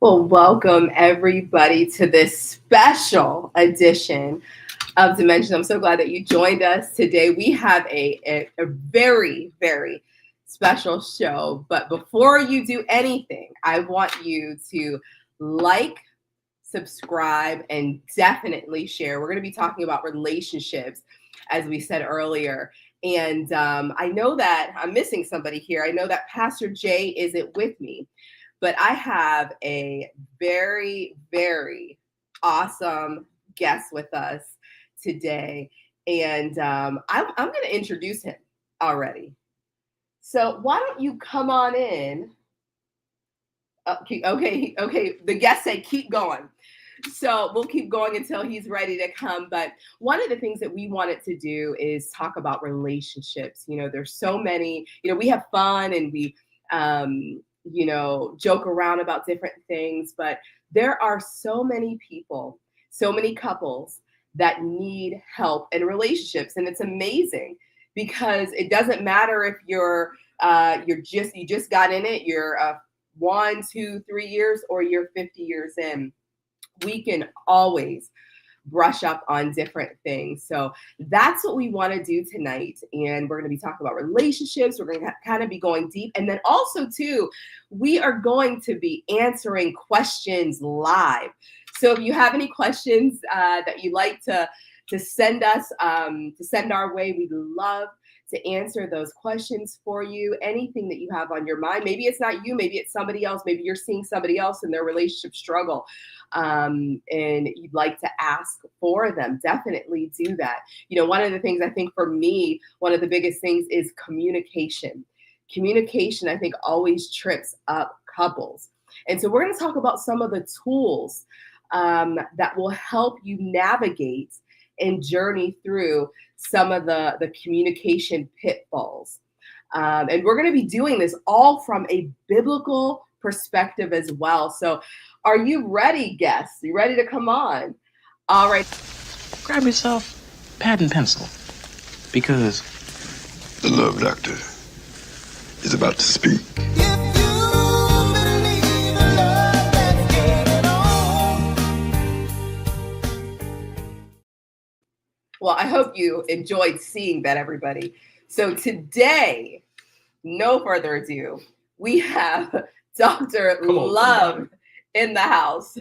Well, welcome everybody to this special edition of Dimension. I'm so glad that you joined us today. We have a very, very special show. But before you do anything, I want you to like, subscribe, and definitely share. We're going to be talking about relationships, as we said earlier. And I know that I'm missing somebody here. I know that Pastor Jay isn't with me, but I have a very, very awesome guest with us today. And I'm going to introduce him already. So why don't you come on in? Okay. The guest said keep going. So we'll keep going until he's ready to come. But one of the things that we wanted to do is talk about relationships. There's so many, we have fun and we, joke around about different things, but there are so many people, so many couples that need help in relationships. And it's amazing because it doesn't matter if you just got in it, you're 1, 2, 3 years, or you're 50 years in. We can always brush up on different things. So that's what we want to do tonight. And we're going to be talking about relationships. We're going to kind of be going deep. And then also, too, we are going to be answering questions live. So if you have any questions that you'd like to send us, to send our way, we'd love to answer those questions for you. Anything that you have on your mind. Maybe it's not you, maybe it's somebody else. Maybe you're seeing somebody else in their relationship struggle, and you'd like to ask for them. Definitely do that. One of the things I think for me, one of the biggest things is communication. Communication, I think, always trips up couples. And so we're going to talk about some of the tools that will help you navigate and journey through some of the communication pitfalls. And we're going to be doing this all from a biblical perspective as well. So are you ready, guests? You ready to come on? All right. Grab yourself pad and pencil, because the love doctor is about to speak. Well, I hope you enjoyed seeing that, everybody. So today, no further ado, we have Dr. Love in the house.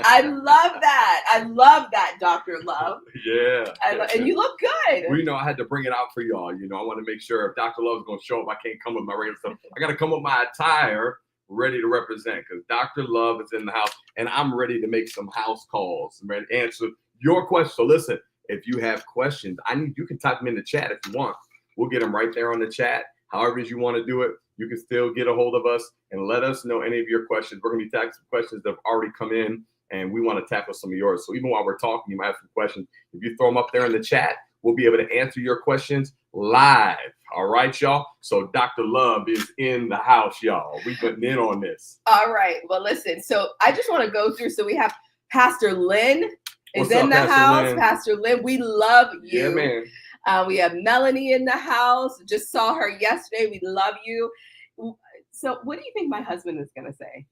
I love that. I love that, Dr. Love. Yeah. And you look good. Well, I had to bring it out for y'all. I want to make sure if Dr. Love is going to show up, I can't come with my regular stuff. I got to come with my attire ready to represent, because Dr. Love is in the house and I'm ready to make some house calls. I'm ready to answer your questions. So listen, if you have questions, you can type them in the chat if you want. We'll get them right there on the chat. However you want to do it, you can still get a hold of us and let us know any of your questions. We're going to be tackling some questions that have already come in, and we want to tackle some of yours. So even while we're talking, you might have some questions. If you throw them up there in the chat, we'll be able to answer your questions live. All right, y'all? So Dr. Love is in the house, y'all. We getting in on this. All right. Well, listen. So I just want to go through. So we have Pastor Lynn is in the house. Pastor Lynn, we love you. Yeah, man. We have Melanie in the house. Just saw her yesterday. We love you. So what do you think my husband is going to say?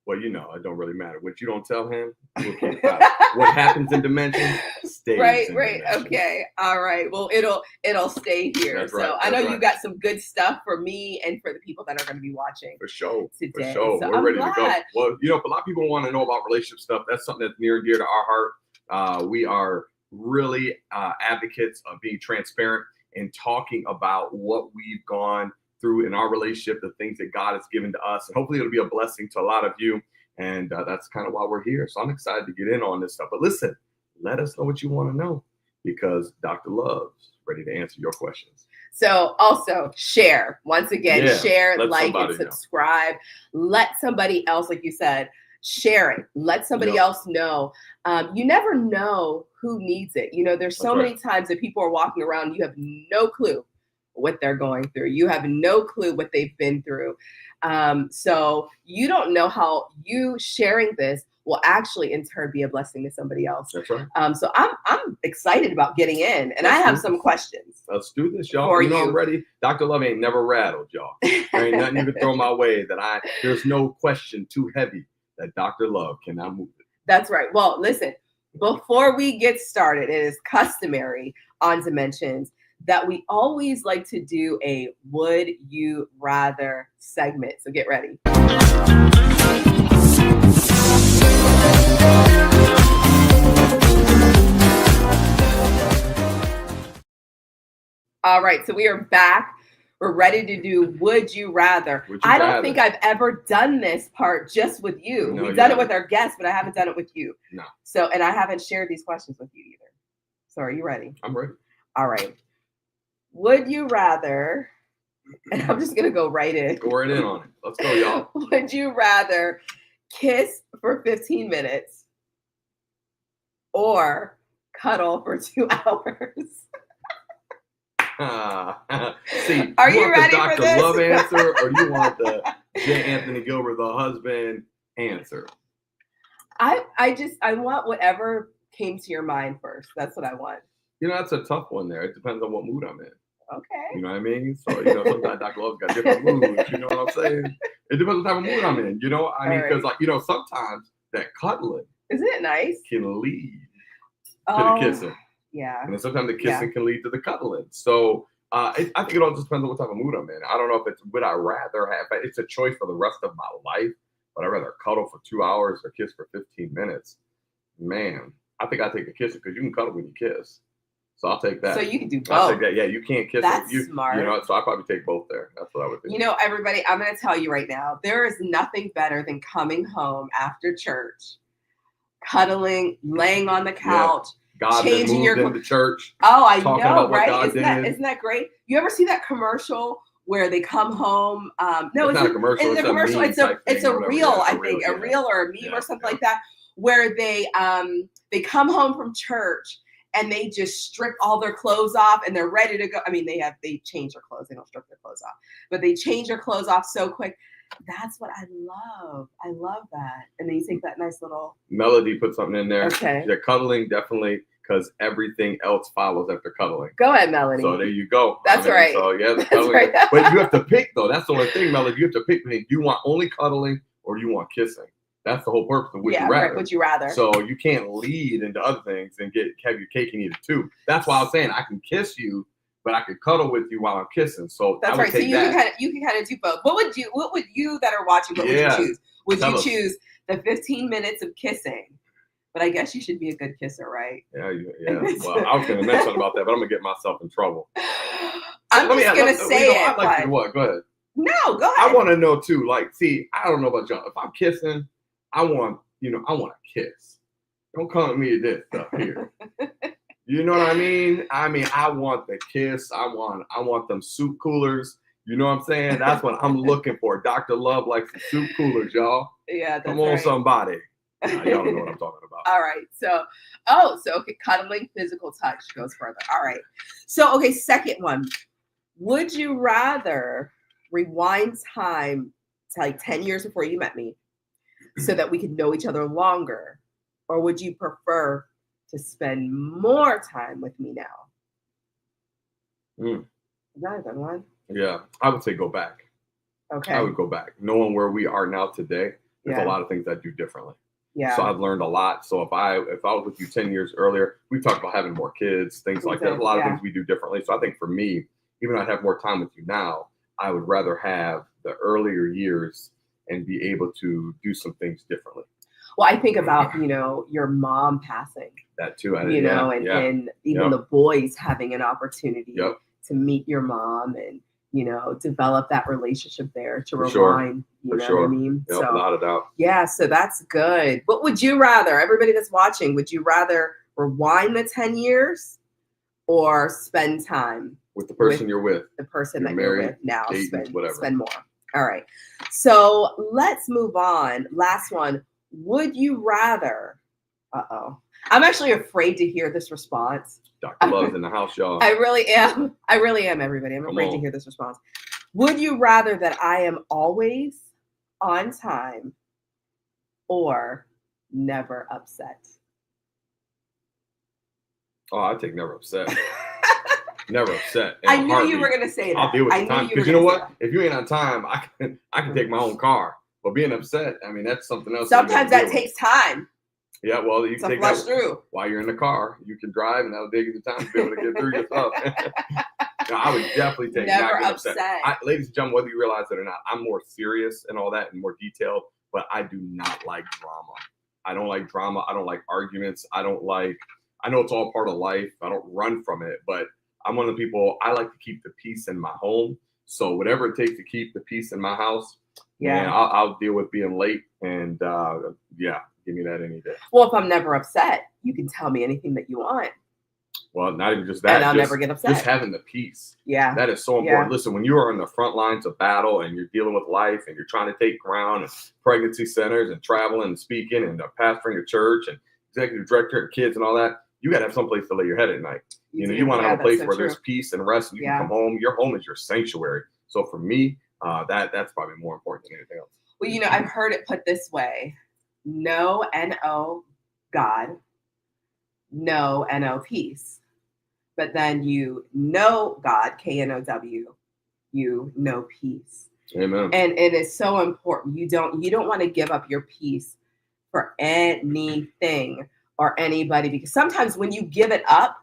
Well, it don't really matter. What you don't tell him, we'll keep what happens in Dimension stays. Right. Dimension. Okay. All right. Well, it'll stay here. That's so right, I know you got some good stuff for me and for the people that are going to be watching. For sure. Today. For sure. So We're I'm ready glad. to go. Well, a lot of people want to know about relationship stuff. That's something that's near and dear to our heart. We are really advocates of being transparent and talking about what we've gone through in our relationship, the things that God has given to us. And hopefully it'll be a blessing to a lot of you. And that's kind of why we're here. So I'm excited to get in on this stuff. But listen, let us know what you want to know, because Dr. Love's ready to answer your questions. So also share. Once again, share, like, and subscribe. Let somebody else, like you said, share it. Let somebody else know. You never know who needs it. There's so many times that people are walking around, you have no clue what they're going through. You have no clue what they've been through. So you don't know how you sharing this will actually in turn be a blessing to somebody else. That's right. So I'm excited about getting in, and I have some questions. Let's do this, y'all. For You know you. I'm ready. Dr. Love ain't never rattled, y'all. There ain't nothing you can throw my way there's no question too heavy that Dr. Love cannot move it. That's right. Well, listen, before we get started, it is customary on Dimensions that we always like to do a Would You Rather segment. So get ready. All right, so we are back. We're ready to do Would You Rather. I don't think I've ever done this part just with you. No, We've done it with our guests, but I haven't done it with you. No. So, and I haven't shared these questions with you either. So are you ready? I'm ready. All right. Would you rather, and I'm just going to go right in. Go right in on it. Let's go, y'all. Would you rather kiss for 15 minutes or cuddle for 2 hours? See, Are you you want ready the for Dr. this? Love answer, or you want the J. Anthony Gilbert, the husband, answer? I want whatever came to your mind first. That's what I want. You know, that's a tough one there. It depends on what mood I'm in. Okay. You know what I mean? So, sometimes Dr. Love's got different moods. You know what I'm saying? It depends what type of mood I'm in. I mean, because, sometimes that cuddling Isn't it nice? can lead to the kissing. Yeah. And then sometimes the kissing can lead to the cuddling. So I think it all just depends on what type of mood I'm in. I don't know if it's would I rather have, it's a choice for the rest of my life, but I'd rather cuddle for 2 hours or kiss for 15 minutes. Man, I think I take a kiss because you can cuddle when you kiss. So I'll take that. So you can do both. I'll take that. Yeah, you can't kiss. That's you, smart. So I'll probably take both there. That's what I would think. Everybody, I'm going to tell you right now, there is nothing better than coming home after church, cuddling, laying on the couch. God changing moved your into church. Oh, I talking know, about what right? God Isn't that great? You ever see that commercial where they come home? No, it's not a commercial. It's a commercial. It's a reel, I think, a reel or a meme or something like that, where they come home from church and they just strip all their clothes off and they're ready to go. I mean, they change their clothes. They don't strip their clothes off, but they change their clothes off so quick. That's what I love. I love that. And then you take that nice little Melody put something in there. Okay. The cuddling definitely, because everything else follows after cuddling. Go ahead, Melody. So there you go. That's right. So yeah, the That's cuddling. right. But you have to pick though. That's the only thing, Melody. You have to pick. Do you want only cuddling or do you want kissing? That's the whole purpose of Would You Rather. Right. Would you rather? So you can't lead into other things and have your cake and eat it too. That's why I was saying I can kiss you, but I can cuddle with you while I'm kissing. So that's right. So you can kind of do both. What would you that are watching? What would you choose? Would you choose the 15 minutes of kissing? But I guess you should be a good kisser, right? Yeah. Well, I was going to mention about that, but I'm going to get myself in trouble. I'm just going to say it. I'd like to what? Go ahead. No, go ahead. I want to know too. See, I don't know about y'all. If I'm kissing, I want a kiss. Don't come at me with this stuff here. You know what I mean? I want the kiss. I want them soup coolers. You know what I'm saying? That's what I'm looking for. Dr. Love likes the soup coolers, y'all. Yeah, that's Come on, somebody. Y'all don't know what I'm talking about. All right. So okay, cuddling, physical touch goes further. All right. So, okay, second one. Would you rather rewind time to 10 years before you met me so that we could know each other longer? Or would you prefer to spend more time with me now? Is that a good one? Yeah, I would say go back. Okay. I would go back. Knowing where we are now today, there's a lot of things I do differently. Yeah. So I've learned a lot. So if I was with you 10 years earlier, we talked about having more kids, things like that. A lot of things we do differently. So I think for me, even though I'd have more time with you now, I would rather have the earlier years and be able to do some things differently. Well, I think about, your mom passing. That too. And even the boys having an opportunity to meet your mom and, develop that relationship there to rewind. You know what I mean? Yep, without a doubt. Yeah, so that's good. What would you rather, everybody that's watching, would you rather rewind the 10 years or spend time with the person you're with? The person that you're with now, whatever. Spend more. All right. So let's move on. Last one. Would you rather? I'm actually afraid to hear this response. Dr. Love's in the house, y'all. I really am. I really am, everybody. I'm Come afraid on. to hear this response. Would you rather that I am always on time or never upset? Oh, I take never upset. Never upset. I knew you were going to say that. I'll deal with the time. Because you know gonna what? If you ain't on time, I can take my own car. But being upset, I mean, that's something else. Sometimes that takes time. Yeah, well, you can take flush that through while you're in the car. You can drive, and that'll take you the time to be able to get through your stuff. No, I would definitely take Never not getting upset. Ladies and gentlemen, whether you realize it or not, I'm more serious and all that and more detailed, but I do not like drama. I don't like drama. I don't like arguments. I know it's all part of life. I don't run from it, but I'm one of the people, I like to keep the peace in my home. So whatever it takes to keep the peace in my house, man, I'll deal with being late. And give me that any day. Well, if I'm never upset, you can tell me anything that you want. Well, not even just that. And I'll never get upset. Just having the peace. Yeah. That is so important. Yeah. Listen, when you are on the front lines of battle and you're dealing with life and you're trying to take ground and pregnancy centers and traveling and speaking and pastoring your church and executive director and kids and all that, you got to have someplace to lay your head at night. You want to have a place where there's peace and rest and you can come home. Your home is your sanctuary. So for me, that's probably more important than anything else. Well, I've heard it put this way. No, N-O, God. No, N-O, peace. But then you know God, K-N-O-W, you know peace. Amen. And it is so important. You don't want to give up your peace for anything or anybody, because sometimes when you give it up,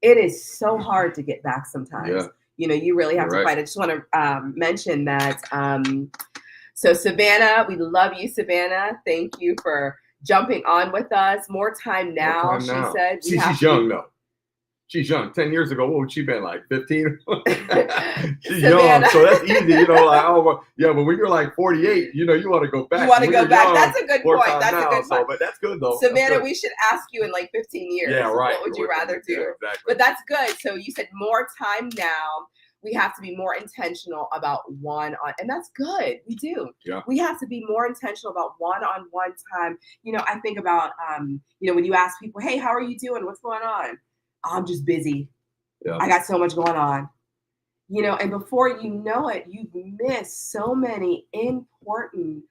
it is so hard to get back sometimes. Yeah. You really have to fight. I just want to mention that. So Savannah, we love you, Savannah. Thank you for jumping on with us. More time now, she said. She's young, though. She's young. 10 years ago, what would she been, like 15? She's young, so that's easy. But when you're like 48, you want to go back. You want to go back. That's a good point. That's a good point. But that's good, though. Savannah, we should ask you in like 15 years. Yeah, right. What would you rather do? Yeah, exactly. But that's good. So you said more time now. We have to be more intentional about one-on, and that's good. We do. Yeah. We have to be more intentional about one-on-one time. I think about, when you ask people, hey, how are you doing? What's going on? I'm just busy. Yeah. I got so much going on. And before you know it, you've missed so many important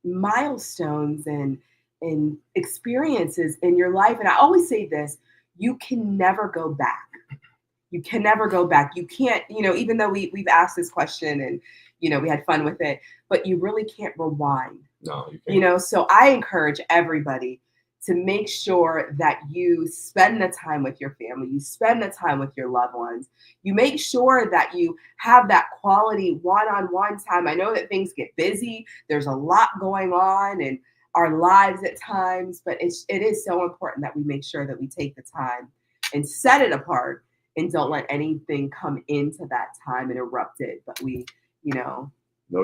milestones and experiences in your life. And I always say this, you can never go back. You can never go back. You can't, even though we've asked this question and, we had fun with it, but you really can't rewind. No, you can't. So I encourage everybody to make sure that you spend the time with your family, you spend the time with your loved ones, you make sure that you have that quality one-on-one time. I know that things get busy. There's a lot going on in our lives at times, but it is so important that we make sure that we take the time and set it apart and don't let anything come into that time and erupt it. But we, No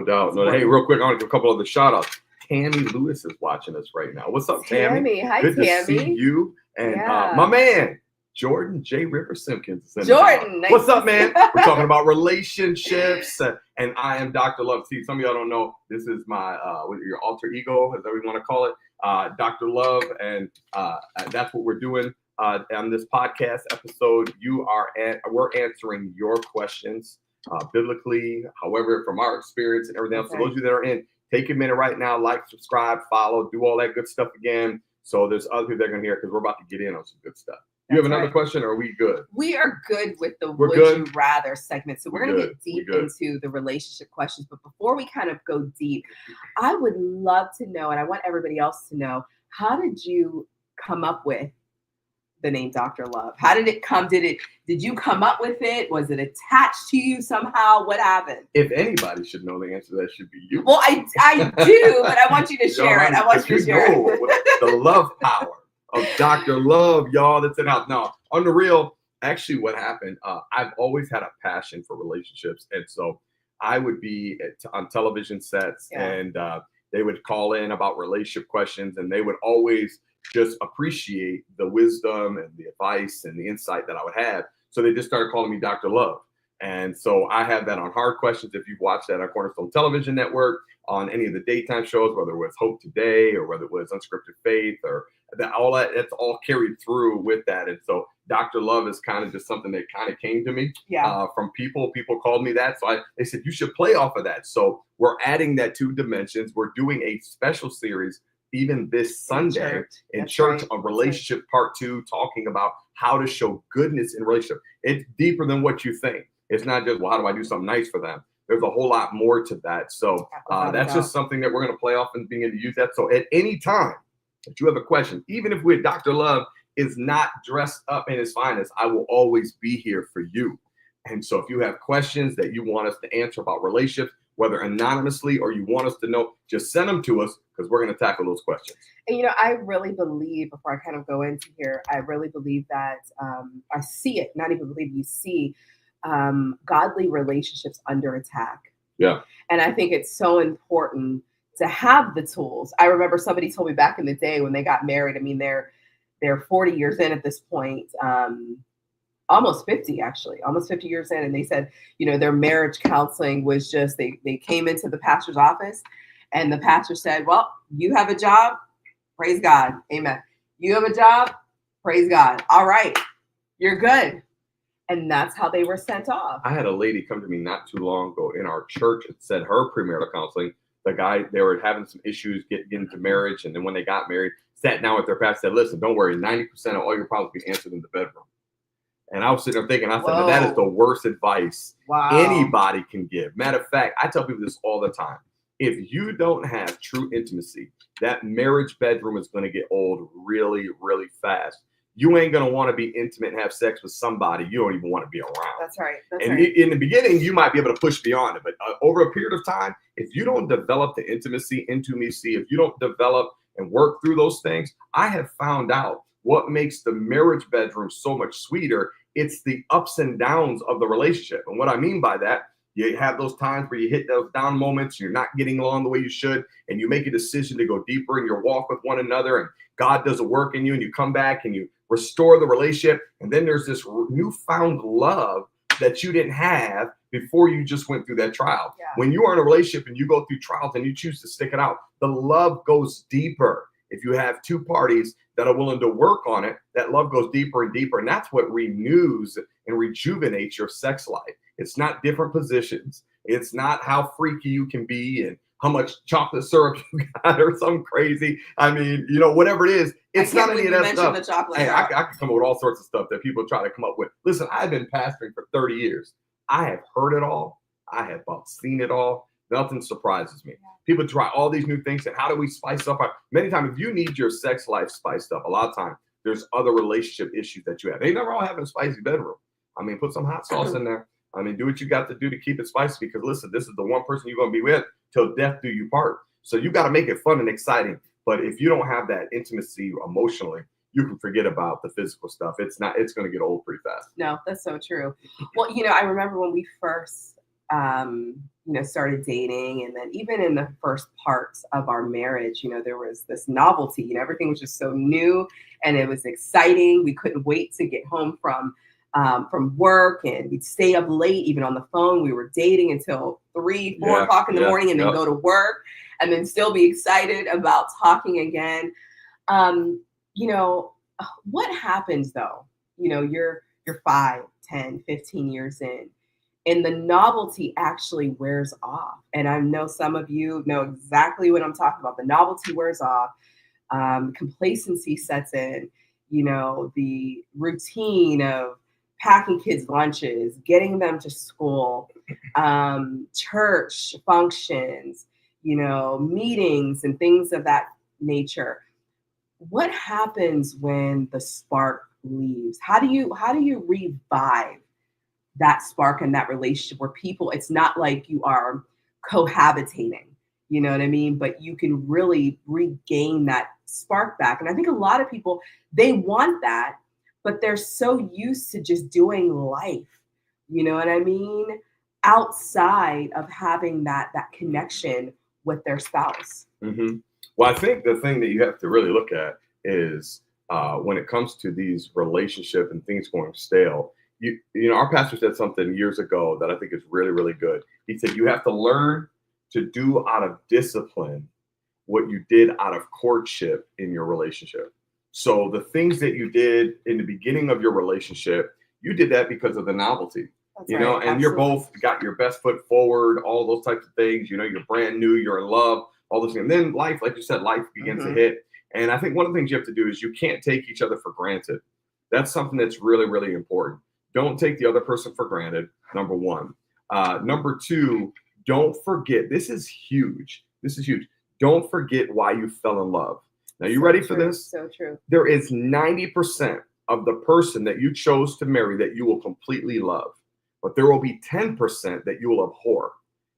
doubt. No, hey, real quick, I want to give a couple of the shout outs. Tammy Lewis is watching us right now. What's up, Tammy? Hi, Good Tammy. to see you. And my man, Jordan J. River Simpkins. Jordan, nice. What's up, man? We're talking about relationships, and I am Dr. Love. See, some of y'all don't know, this is my your alter ego, as we want to call it, Dr. Love, and that's what we're doing on this podcast episode. We're answering your questions biblically, however, from our experience and everything else. So those of you that are in, take a minute right now, like, subscribe, follow, do all that good stuff again. So there's other people that are going to hear, because we're about to get in on some good stuff. You have another question, or are we good? We are good with the Would You Rather segment. So we're going to get deep into the relationship questions. But before we kind of go deep, I would love to know, and I want everybody else to know, how did you come up with the name Dr. Love? How did it come? Did you come up with it? Was it attached to you somehow? What happened? If anybody should know the answer, that should be you. Well, I do, but I want you to share it. I want you to share it. The love power of Dr. Love, y'all, that's in the house. Now, on the real, actually what happened, I've always had a passion for relationships. And so I would be on television sets and they would call in about relationship questions, and they would always just appreciate the wisdom and the advice and the insight that I would have. So they just started calling me Dr. Love. And so I have that on Hard Questions. If you've watched that on Cornerstone Television Network, on any of the daytime shows, whether it was Hope Today or whether it was Unscripted Faith or that, all that, it's all carried through with that. And so Dr. Love is kind of just something that kind of came to me from people. People called me that. So they said, you should play off of that. So we're adding that 2 dimensions. We're doing a special series even this Sunday in church, a relationship part 2, talking about how to show goodness in relationship. It's deeper than what you think. It's not just, well, how do I do something nice for them? There's a whole lot more to that. So that's just something that we're going to play off and being able to use that. So at any time that you have a question, even if Dr. Love is not dressed up in his finest, I will always be here for you. And so if you have questions that you want us to answer about relationships, whether anonymously or you want us to know, just send them to us because we're going to tackle those questions. And, I really believe, before I kind of go into here, I really believe that I see it, not even believe, you see godly relationships under attack. Yeah. And I think it's so important to have the tools. I remember somebody told me back in the day when they got married, I mean, they're 40 years in at this point, almost 50 actually, almost 50 years in. And they said, their marriage counseling was just, they came into the pastor's office and the pastor said, well, you have a job, praise God, amen. You have a job, praise God. All right, you're good. And that's how they were sent off. I had a lady come to me not too long ago in our church and said her premarital counseling, the guy, they were having some issues getting into marriage. And then when they got married, sat down with their pastor, said, listen, don't worry, 90% of all your problems will be answered in the bedroom. And I was sitting there thinking, I said, now, that is the worst advice anybody can give. Matter of fact, I tell people this all the time. If you don't have true intimacy, that marriage bedroom is going to get old really, really fast. You ain't going to want to be intimate and have sex with somebody you don't even want to be around. That's right. In the beginning, you might be able to push beyond it. But over a period of time, if you don't develop the intimacy, if you don't develop and work through those things, I have found out what makes the marriage bedroom so much sweeter. It's the ups and downs of the relationship. And what I mean by that, you have those times where you hit those down moments, you're not getting along the way you should, and you make a decision to go deeper in your walk with one another, and God does a work in you, and you come back and you restore the relationship. And then there's this newfound love that you didn't have before you just went through that trial. Yeah. When you are in a relationship and you go through trials and you choose to stick it out, the love goes deeper. If you have 2 parties that are willing to work on it, that love goes deeper and deeper. And that's what renews and rejuvenates your sex life. It's not different positions. It's not how freaky you can be and how much chocolate syrup you got or something crazy. I mean, whatever it is, it's not any of that stuff. The chocolate hey, I can come up with all sorts of stuff that people try to come up with. Listen, I've been pastoring for 30 years. I have heard it all. I have seen it all. Nothing surprises me. People try all these new things. And how do we spice up many times, if you need your sex life spiced up, a lot of times there's other relationship issues that you have. They never all have a spicy bedroom. I mean, put some hot sauce in there. I mean, do what you got to do to keep it spicy, because listen, this is the one person you're going to be with till death do you part. So you got to make it fun and exciting. But if you don't have that intimacy emotionally, you can forget about the physical stuff. It's going to get old pretty fast. No, that's so true. Well, I remember when we first, started dating, and then even in the first parts of our marriage, there was this novelty, everything was just so new and it was exciting. We couldn't wait to get home from work, and we'd stay up late, even on the phone. We were dating until 3, 4 o'clock in the morning, and then go to work, and then still be excited about talking again. What happens though? You're 5, 10, 15 years in, and the novelty actually wears off. And I know some of you know exactly what I'm talking about. The novelty wears off. Complacency sets in. The routine of packing kids' lunches, getting them to school, church functions, meetings and things of that nature. What happens when the spark leaves? How do you revive that spark in that relationship where people, it's not like you are cohabitating, you know what I mean? But you can really regain that spark back. And I think a lot of people, they want that, but they're so used to just doing life, you know what I mean? Outside of having that connection with their spouse. Mm-hmm. Well, I think the thing that you have to really look at is when it comes to these relationship and things going stale, You know, our pastor said something years ago that I think is really, really good. He said, you have to learn to do out of discipline what you did out of courtship in your relationship. So the things that you did in the beginning of your relationship, you did that because of the novelty. That's You know, right. and you're Absolutely. both got your best foot forward, all those types of things. You know, you're brand new, you're in love, all those things. And then life, like you said, life begins to Mhm. hit. And I think one of the things you have to do is you can't take each other for granted. That's something that's really, really important. Don't take the other person for granted, number one. Number two, don't forget, this is huge. This is huge. Don't forget why you fell in love. Now, you So ready for true. this? So true. There is 90% of the person that you chose to marry that you will completely love, but there will be 10% that you will abhor.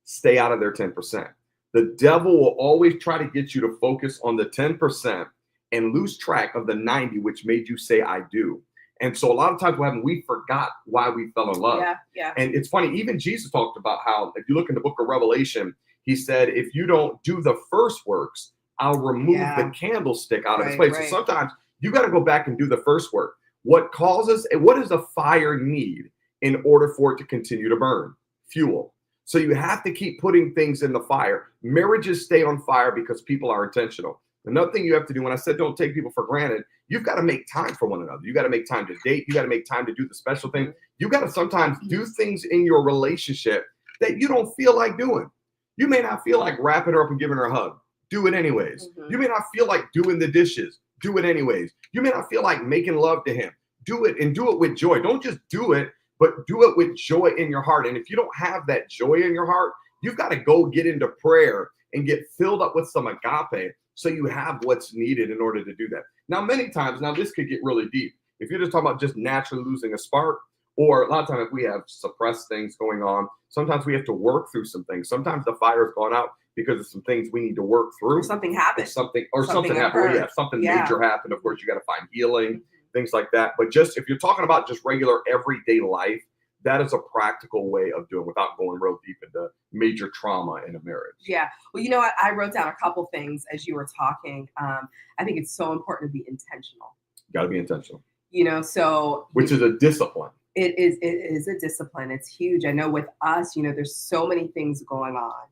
Stay out of their 10%. The devil will always try to get you to focus on the 10% and lose track of the 90, which made you say, I do. And so a lot of times what happened, we forgot why we fell in love. Yeah. Yeah. And it's funny, even Jesus talked about how, if you look in the book of Revelation, he said, if you don't do the first works, I'll remove Yeah. the candlestick out of its Right, place. right. So sometimes you got to go back and do the first work. What does a fire need in order for it to continue to burn? Fuel. So you have to keep putting things in the fire. Marriages stay on fire because people are intentional. Another thing you have to do, when I said don't take people for granted, you've got to make time for one another. You got to make time to date. You got to make time to do the special thing. You got to sometimes do things in your relationship that you don't feel like doing. You may not feel like wrapping her up and giving her a hug. Do it anyways. Mhm. You may not feel like doing the dishes. Do it anyways. You may not feel like making love to him. Do it, and do it with joy. Don't just do it, but do it with joy in your heart. And if you don't have that joy in your heart, you've got to go get into prayer and get filled up with some agape so you have what's needed in order to do that. Now, many times, this could get really deep. If you're just talking about just naturally losing a spark, or a lot of times if we have suppressed things going on, sometimes we have to work through some things. Sometimes the fire's gone out because of some things we need to work through. Or something happened. Something Something happened. Well, occurred. yeah, something Yeah. major happened. Of course, you got to find healing, Mhm. things like that. But just if you're talking about just regular everyday life, that is a practical way of doing without going real deep into major trauma in a marriage. Yeah. Well, you know what? I wrote down a couple things as you were talking. I think it's so important to be intentional. Got to be intentional, You know, so which is a discipline. it is a discipline. It's huge. I know with us, you know, there's so many things going on,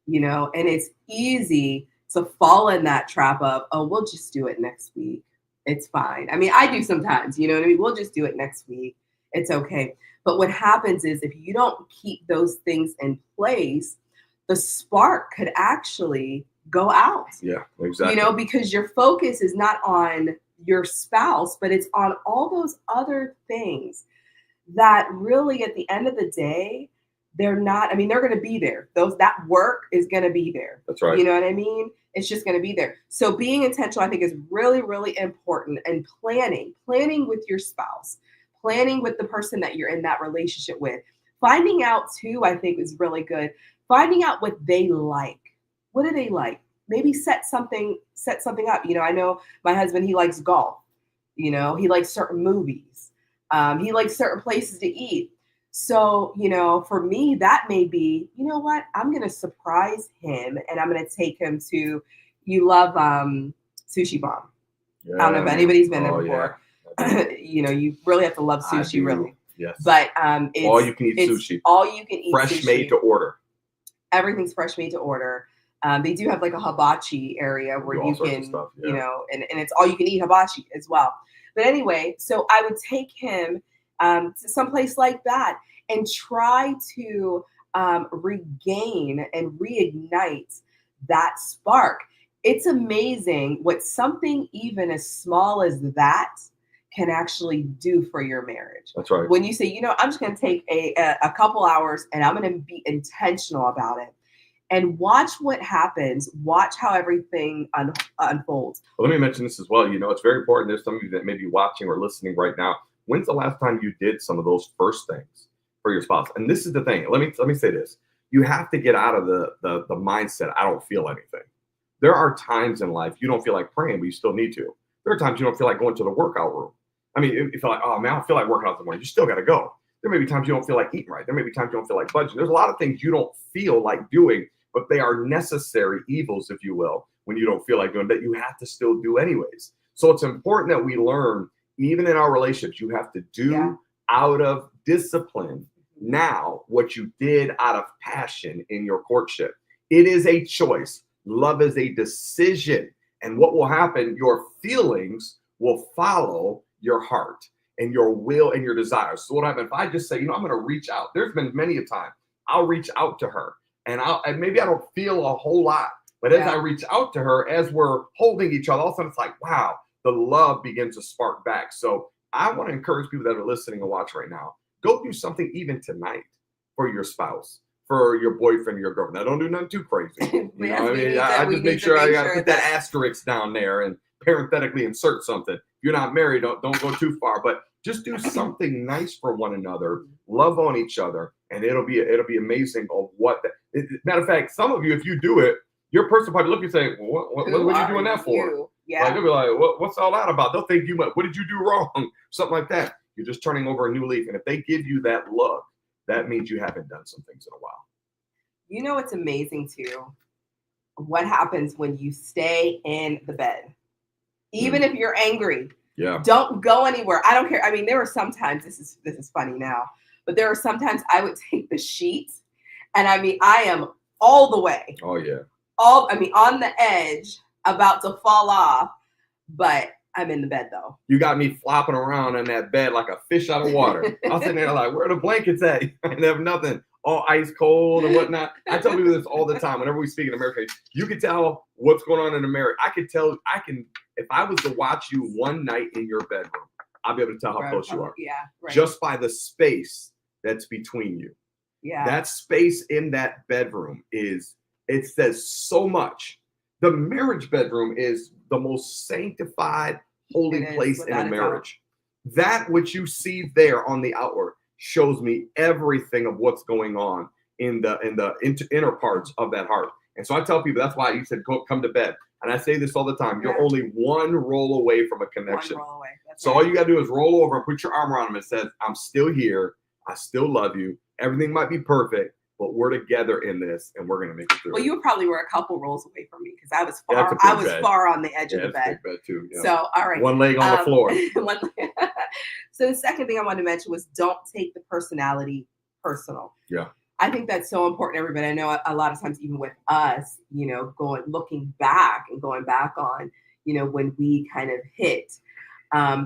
you know, and it's easy to fall in that trap of, oh, we'll just do it next week. It's fine. I mean, I do sometimes, you know what I mean? We'll just do it next week. It's okay. But what happens is if you don't keep those things in place, the spark could actually go out. Yeah, exactly. You know, because your focus is not on your spouse, but it's on all those other things that really at the end of the day, they're not, I mean, they're going to be there. That work is going to be there. That's right. You know what I mean? It's just going to be there. So being intentional, I think, is really, really important. And planning with your spouse, planning with the person that you're in that relationship with, finding out too, I think is really good. Finding out what they like. What do they like? Maybe set something up. You know, I know my husband, he likes golf. You know, he likes certain movies. He likes certain places to eat. So, you know, for me, that may be, you know what, I'm going to surprise him and I'm going to take him to, you love Sushi Bomb. Yeah. I don't know if anybody's been there Oh, before. yeah. You know, you really have to love I sushi, do. really. Yes. But it's all you can eat it's sushi. all you can eat Fresh sushi. made to order. Everything's fresh made to order. They do have like a hibachi area where Do all you sorts of can, stuff, yeah. you know, and it's all you can eat hibachi as well. But anyway, so I would take him to someplace like that and try to regain and reignite that spark. It's amazing what something even as small as that can actually do for your marriage. That's right. When you say, you know, I'm just going to take a couple hours and I'm going to be intentional about it and watch what happens, watch how everything unfolds. Well, let me mention this as well. You know, it's very important. There's some of you that may be watching or listening right now. When's the last time you did some of those first things for your spouse? And this is the thing. Let me say this. You have to get out of the mindset, I don't feel anything. There are times in life you don't feel like praying, but you still need to. There are times you don't feel like going to the workout room. I mean, if you're like, oh man, I don't feel like working out in the morning, you still got to go. There may be times you don't feel like eating right. There may be times you don't feel like budgeting. There's a lot of things you don't feel like doing, but they are necessary evils, if you will, when you don't feel like doing that, you have to still do anyways. So it's important that we learn, even in our relationships, you have to do out of discipline. Now, what you did out of passion in your courtship, it is a choice. Love is a decision. And what will happen, your feelings will follow your heart and your will and your desires. So what happens if I just say, I'm going to reach out? There's been many a time I'll reach out to her and maybe I don't feel a whole lot, but as I reach out to her, as we're holding each other, all of a sudden it's like, wow, the love begins to spark back. So I want to encourage people that are listening and watch right now, go do something even tonight for your spouse, for your boyfriend, your girlfriend. Now, don't do nothing too crazy. I just make sure I got to put that asterisk down there and parenthetically insert something. If you're not married, don't go too far, but just do something nice for one another, love on each other, and it'll be amazing of what. Matter of fact, some of you, if you do it, your person probably look and say, well, what are you doing that for? Yeah. Like, they'll be like, what's all that about? They'll think what did you do wrong? Something like that. You're just turning over a new leaf. And if they give you that look, that means you haven't done some things in a while. You know, it's amazing too, what happens when you stay in the bed. Even if you're angry, don't go anywhere. I don't care. I mean, there were sometimes, this is funny now, but there were sometimes I would take the sheets and I mean, I am all the way. Oh yeah. On the edge, about to fall off, but I'm in the bed though. You got me flopping around in that bed like a fish out of water. I was sitting there like, where are the blankets at? I didn't have nothing. All ice cold and whatnot. I tell people this all the time. Whenever we speak in America, you can tell what's going on in America. If I was to watch you one night in your bedroom, I'll be able to tell how close you are. Yeah, right. Just by the space that's between you. Yeah. That space in that bedroom it says so much. The marriage bedroom is the most sanctified, holy place in a marriage. That which you see there on the outward shows me everything of what's going on in the inner parts of that heart. And so I tell people, that's why you said come to bed. And I say this all the time. You're only one roll away from a connection. One roll away. So all you got to do is roll over and put your arm around them and says, I'm still here. I still love you. Everything might be perfect, but we're together in this and we're going to make it through. Well, you probably were a couple rolls away from me because I was far. Yeah, I was far on the edge of the bed. Bed too, yeah. So all right, one leg on the floor. So the second thing I wanted to mention was don't take the personality personal. Yeah, I think that's so important, everybody. I know a lot of times, even with us, looking back and going back on, when we kind of hit,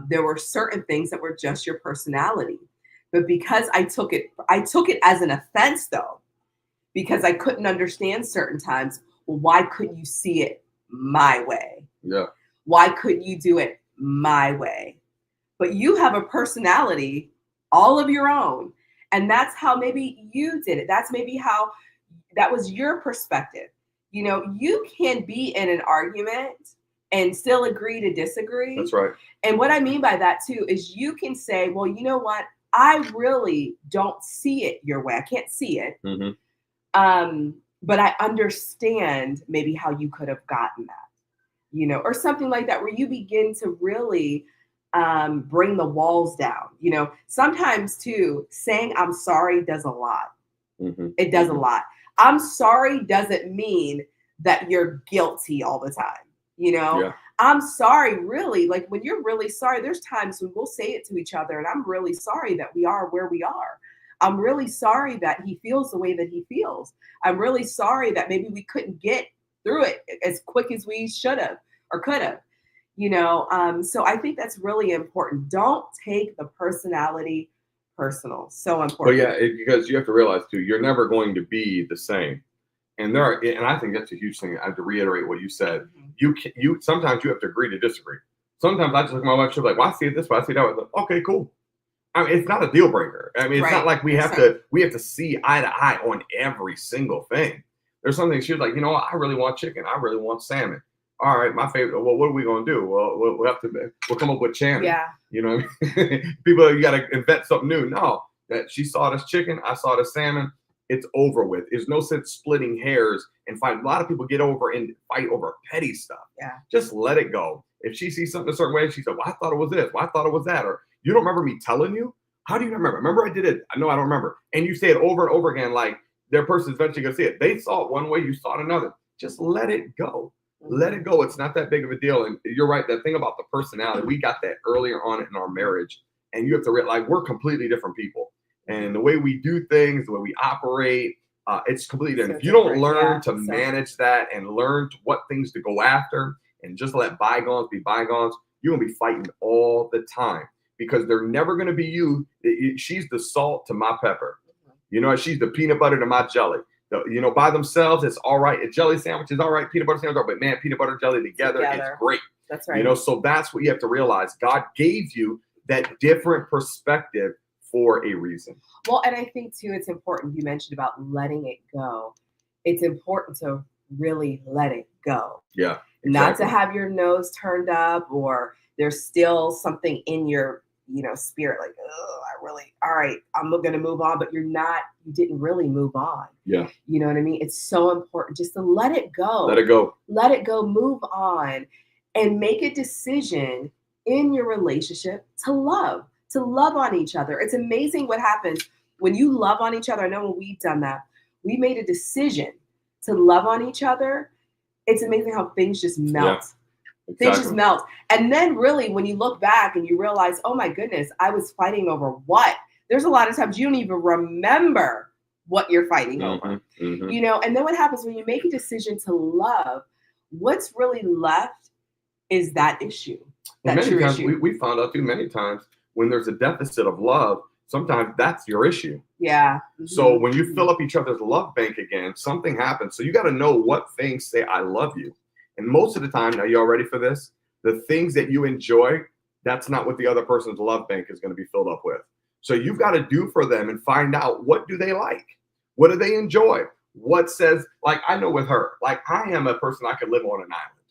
there were certain things that were just your personality. But because I took it as an offense, though, because I couldn't understand certain times. Well, why couldn't you see it my way? Yeah. Why couldn't you do it my way? But you have a personality all of your own. And that's how maybe you did it. That's maybe how that was your perspective. You can be in an argument and still agree to disagree. That's right. And what I mean by that, too, is you can say, well, you know what? I really don't see it your way. I can't see it. Mm-hmm. But I understand maybe how you could have gotten that, or something like that, where you begin to really bring the walls down. Sometimes too, saying I'm sorry does a lot. Mm-hmm. It does a lot. I'm sorry doesn't mean that you're guilty all the time. Yeah. I'm sorry, really. Like when you're really sorry, there's times when we'll say it to each other, and I'm really sorry that we are where we are. I'm really sorry that he feels the way that he feels. I'm really sorry that maybe we couldn't get through it as quick as we should have or could have. So I think that's really important. Don't take the personality personal. So important. But yeah, because you have to realize too, you're never going to be the same. And I think that's a huge thing. I have to reiterate what you said. Mm-hmm. You sometimes you have to agree to disagree. Sometimes I just look at my wife, she'll be like, well, I see it this way, I see it that way. Like, okay, cool. I mean, it's not a deal breaker. I mean, it's not like we have to see eye to eye on every single thing. There's something she was like, I really want chicken. I really want salmon. All right, my favorite. Well, what are we gonna do? Well, we'll come up with salmon. Yeah. People, you got to invent something new. No, that she saw this chicken, I saw the salmon. It's over with. There's no sense splitting hairs and fight. A lot of people get over and fight over petty stuff. Yeah. Just let it go. If she sees something a certain way, she said, well, I thought it was this. Well, I thought it was that. Or you don't remember me telling you? How do you remember? Remember I did it. I know I don't remember. And you say it over and over again, like their person's eventually going to see it. They saw it one way, you saw it another. Just let it go. Let it go. It's not that big of a deal. And you're right. That thing about the personality, we got that earlier on in our marriage. and you have to realize we're completely different people, and the way we do things, the way we operate, it's completely different. So If you don't different, learn yeah, to manage that and learn what things to go after and just let bygones be bygones, you're gonna be fighting all the time because they're never gonna be you. She's the salt to my pepper. You know, she's the peanut butter to my jelly. You know, by themselves, it's all right. A jelly sandwich is all right. Peanut butter sandwich, all right. But man, peanut butter jelly together is great. That's right. You know, so that's what you have to realize. God gave you that different perspective for a reason. Well, and I think too, it's important. You mentioned about letting it go. It's important to really let it go. Yeah. Not to have your nose turned up or there's still something in your, spirit like, oh, all right, I'm going to move on, but you didn't really move on. Yeah. You know what I mean? It's so important just to let it go. Let it go. Let it go, move on, and make a decision in your relationship to love on each other. It's amazing what happens when you love on each other. I know when we've done that, we made a decision to love on each other. It's amazing how things just melt. Yeah, exactly. Things just melt. And then really when you look back and you realize, oh my goodness, I was fighting over what? There's a lot of times you don't even remember what you're fighting over. Mm-hmm. And then what happens when you make a decision to love, what's really left is that issue. Many times we found out too many times when there's a deficit of love, sometimes that's your issue. Yeah. Mm-hmm. So when you fill up each other's love bank again, something happens. So you got to know what things say, I love you. And most of the time, now you all ready for this? The things that you enjoy, that's not what the other person's love bank is going to be filled up with. So you've got to do for them and find out, what do they like? What do they enjoy? What says, like I know with her, like I am a person, I could live on an island.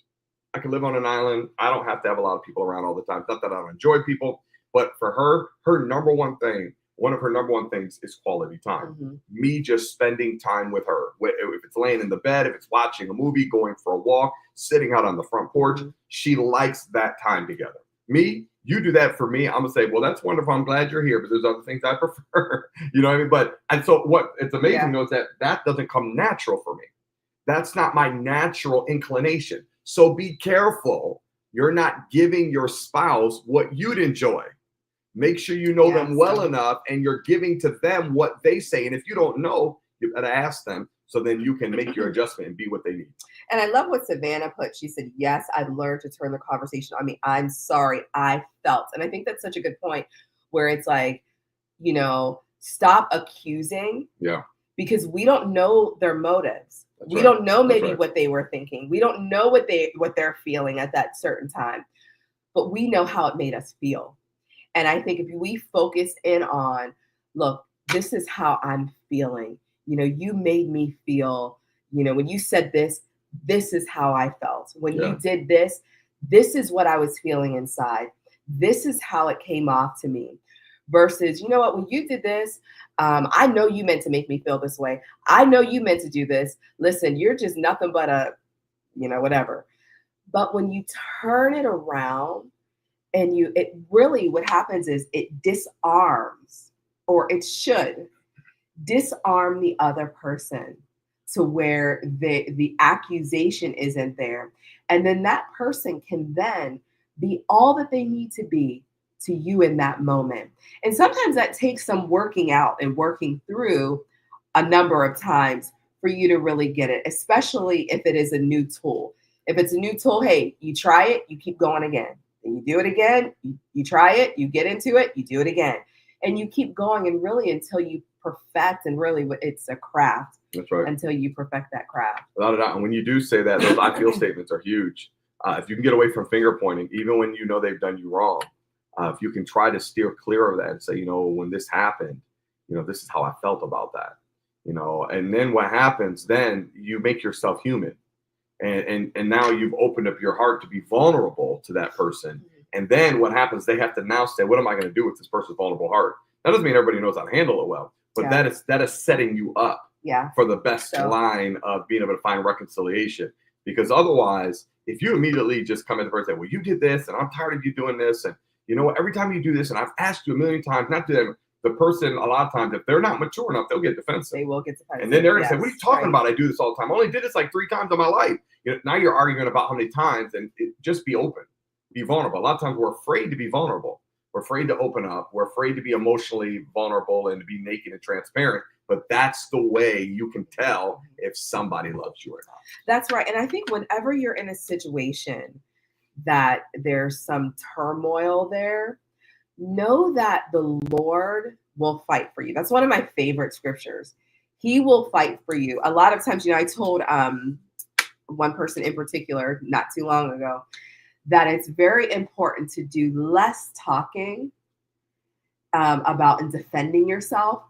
I could live on an island. I don't have to have a lot of people around all the time. It's not that I don't enjoy people, but for her, one of her number one things is quality time. Mm-hmm. Me just spending time with her. If it's laying in the bed, if it's watching a movie, going for a walk, sitting out on the front porch, mm-hmm. She likes that time together. Me, you do that for me, I'm gonna say, well, that's wonderful. I'm glad you're here, but there's other things I prefer. You know what I mean? And so what it's amazing though is that doesn't come natural for me. That's not my natural inclination. So be careful. You're not giving your spouse what you'd enjoy. Make sure you know them well enough and you're giving to them what they say. And if you don't know, you got to ask them so then you can make your adjustment and be what they need. And I love what Savannah put. She said, yes, I've learned to turn the conversation on me. I'm sorry, I felt. And I think that's such a good point where it's like, stop accusing. Yeah. Because we don't know their motives. We don't know maybe what they were thinking. We don't know what they're feeling at that certain time. But we know how it made us feel. And I think if we focus in on, look, this is how I'm feeling. You made me feel, when you said this is how I felt. When you did this is what I was feeling inside. This is how it came off to me. Versus, you know what, when you did this, I know you meant to make me feel this way. I know you meant to do this. Listen, you're just nothing but a, whatever. But when you turn it around, and it really, what happens is it disarms, or it should disarm the other person to where the accusation isn't there. And then that person can then be all that they need to be to you in that moment. And sometimes that takes some working out and working through a number of times for you to really get it, especially if it is a new tool. If it's a new tool, hey, you try it, you keep going again. And you do it again, you try it, you get into it, you do it again. And you keep going and really until you perfect, and really it's a craft. That's right. Until you perfect that craft. Without a doubt. And when you do say that, those I feel statements are huge. If you can get away from finger pointing, even when you know they've done you wrong, if you can try to steer clear of that and say, when this happened, this is how I felt about that. And then what happens, then you make yourself human. And now you've opened up your heart to be vulnerable to that person. And then what happens, they have to now say, what am I going to do with this person's vulnerable heart? That doesn't mean everybody knows how to handle it well, but that is setting you up for the best line of being able to find reconciliation. Because otherwise, if you immediately just come in the person and say, well, you did this and I'm tired of you doing this. And you know what, every time you do this, and I've asked you a million times, not to them, the person, a lot of times, if they're not mature enough, they'll get defensive. They will get defensive. And then they're going to say, what are you talking about? I do this all the time. I only did this like 3 times in my life. Now you're arguing about how many times, and just be open, be vulnerable. A lot of times we're afraid to be vulnerable. We're afraid to open up. We're afraid to be emotionally vulnerable and to be naked and transparent. But that's the way you can tell if somebody loves you or not. That's right. And I think whenever you're in a situation that there's some turmoil there, know that the Lord will fight for you. That's one of my favorite scriptures. He will fight for you. A lot of times, I told one person in particular not too long ago that it's very important to do less talking about and defending yourself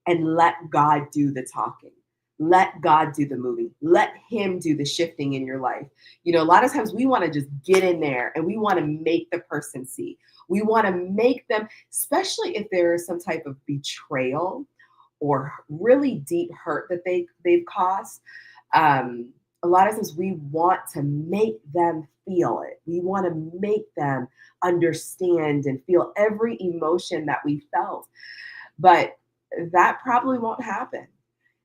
and let God do the talking. Let God do the moving. Let him do the shifting in your life. A lot of times we want to just get in there and we want to make the person see. We want to make them, especially if there is some type of betrayal or really deep hurt that they've caused. A lot of times we want to make them feel it. We want to make them understand and feel every emotion that we felt. But that probably won't happen.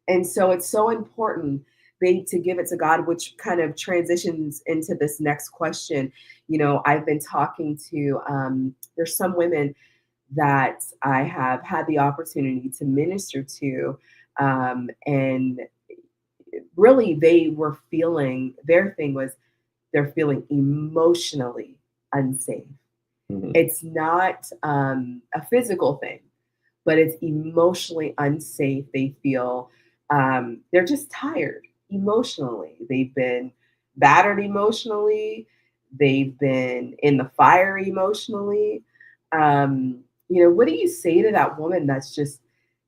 And so it's so important to give it to God, which kind of transitions into this next question. I've been talking to, there's some women that I have had the opportunity to minister to, and really their thing was they're feeling emotionally unsafe. Mm-hmm. It's not a physical thing, but it's emotionally unsafe. They feel they're just tired emotionally. They've been battered emotionally. They've been in the fire emotionally. What do you say to that woman that's just,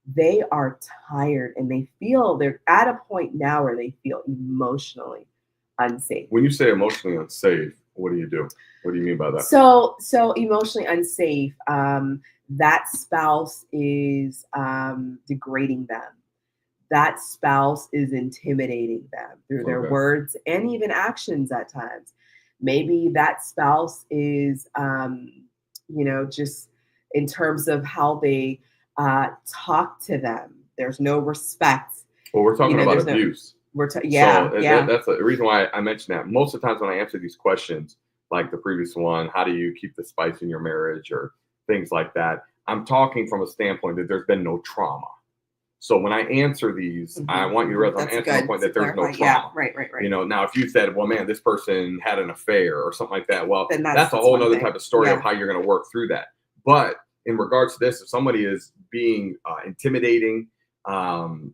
they are tired and they feel they're at a point now where they feel emotionally unsafe? When you say emotionally unsafe, what do you do? What do you mean by that? So emotionally unsafe, that spouse is degrading them. That spouse is intimidating them through their words and even actions at times. Maybe that spouse is, just in terms of how they talk to them. There's no respect. Well, we're talking about abuse. That's the reason why I mentioned that. Most of the times when I answer these questions, like the previous one, how do you keep the spice in your marriage or things like that, I'm talking from a standpoint that there's been no trauma. So when I answer these, I want you to realize I'm answering the point that there's no trauma. Yeah, right. Now if you said, well, man, this person had an affair or something like that, well, then that's a whole other type of story of how you're going to work through that. But in regards to this, if somebody is being intimidating, and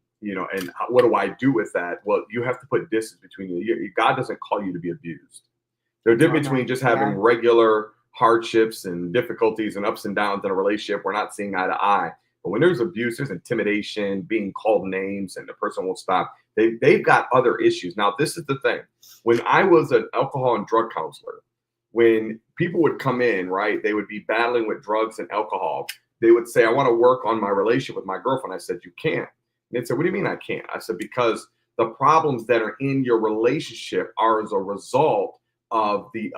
what do I do with that? Well, you have to put distance between you. God doesn't call you to be abused. There's a difference between just having regular hardships and difficulties and ups and downs in a relationship. We're not seeing eye to eye. But when there's abuse, there's intimidation, being called names, and the person won't stop. They've got other issues. Now, this is the thing. When I was an alcohol and drug counselor, when people would come in, right, they would be battling with drugs and alcohol. They would say, I want to work on my relationship with my girlfriend. I said, you can't. And they'd say, what do you mean I can't? I said, because the problems that are in your relationship are as a result of the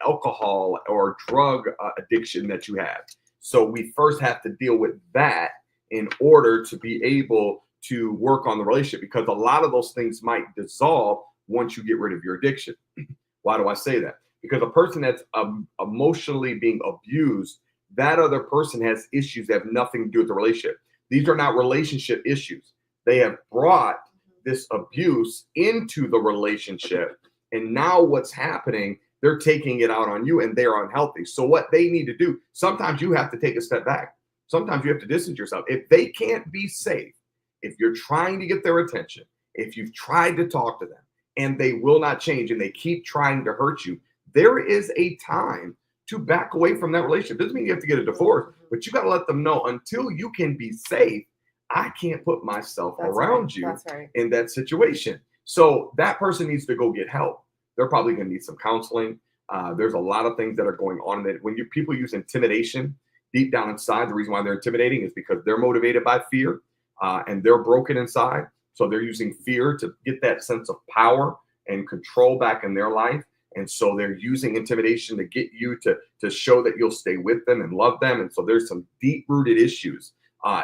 alcohol or drug addiction that you have. So we first have to deal with that in order to be able to work on the relationship, because a lot of those things might dissolve once you get rid of your addiction. Why do I say that? Because a person that's emotionally being abused, that other person has issues that have nothing to do with the relationship. These are not relationship issues. They have brought this abuse into the relationship. And now what's happening, they're taking it out on you and they're unhealthy. So what they need to do, sometimes you have to take a step back. Sometimes you have to distance yourself. If they can't be safe, if you're trying to get their attention, if you've tried to talk to them and they will not change and they keep trying to hurt you, there is a time to back away from that relationship. Doesn't mean you have to get a divorce, but you got to let them know, until you can be safe, I can't put myself around you in that situation. So that person needs to go get help. They're probably going to need some counseling. There's a lot of things that are going on. That when people use intimidation deep down inside, the reason why they're intimidating is because they're motivated by fear and they're broken inside. So they're using fear to get that sense of power and control back in their life. And so they're using intimidation to get you to show that you'll stay with them and love them. And so there's some deep-rooted issues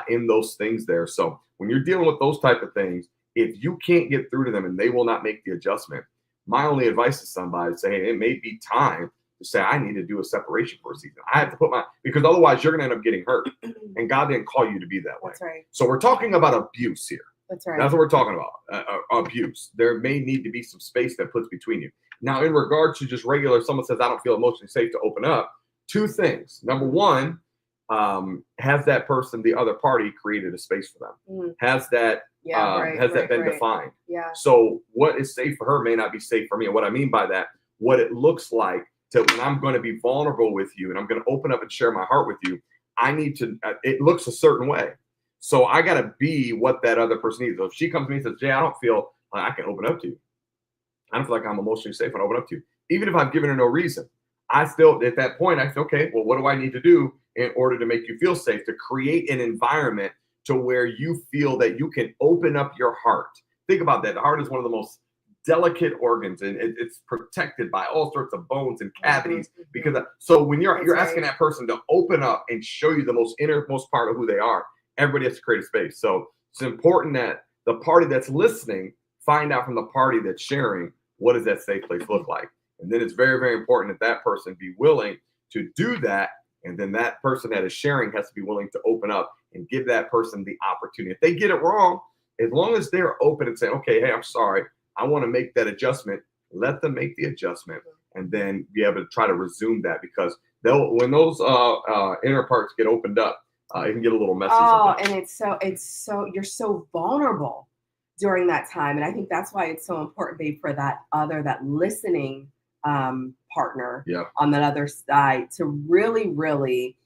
in those things there. So when you're dealing with those type of things, if you can't get through to them and they will not make the adjustment, my only advice to somebody is say, hey, it may be time to say, I need to do a separation for a season. I have to because otherwise you're going to end up getting hurt. And God didn't call you to be that way. That's right. So we're talking about abuse here. That's right. That's what we're talking about. Abuse. There may need to be some space that puts between you. Now, in regard to just regular, someone says, I don't feel emotionally safe to open up. Two things. Number one, has that person, the other party, created a space for them? Has that been defined? Yeah. So what is safe for her may not be safe for me. And what I mean by that, what it looks like to when I'm going to be vulnerable with you and I'm going to open up and share my heart with you, I need to, it looks a certain way. So I got to be what that other person needs. So if she comes to me and says, Jay, I don't feel like I can open up to you. I don't feel like I'm emotionally safe when I open up to you. Even if I've given her no reason, I still, at that point, I say, okay, well, what do I need to do in order to make you feel safe, to create an environment to where you feel that you can open up your heart? Think about that. The heart is one of the most delicate organs, and it's protected by all sorts of bones and cavities. Because so when you're asking that person to open up and show you the most innermost part of who they are, everybody has to create a space. So it's important that the party that's listening find out from the party that's sharing, what does that safe place look like? And then it's very, very important that that person be willing to do that. And then that person that is sharing has to be willing to open up and give that person the opportunity. If they get it wrong, as long as they're open and saying, okay, hey, I'm sorry, I want to make that adjustment, let them make the adjustment and then be able to try to resume that, because when those inner parts get opened up, it can get a little messy. And it's so you're so vulnerable during that time. And I think that's why it's so important, babe, for that listening partner on that other side to really, really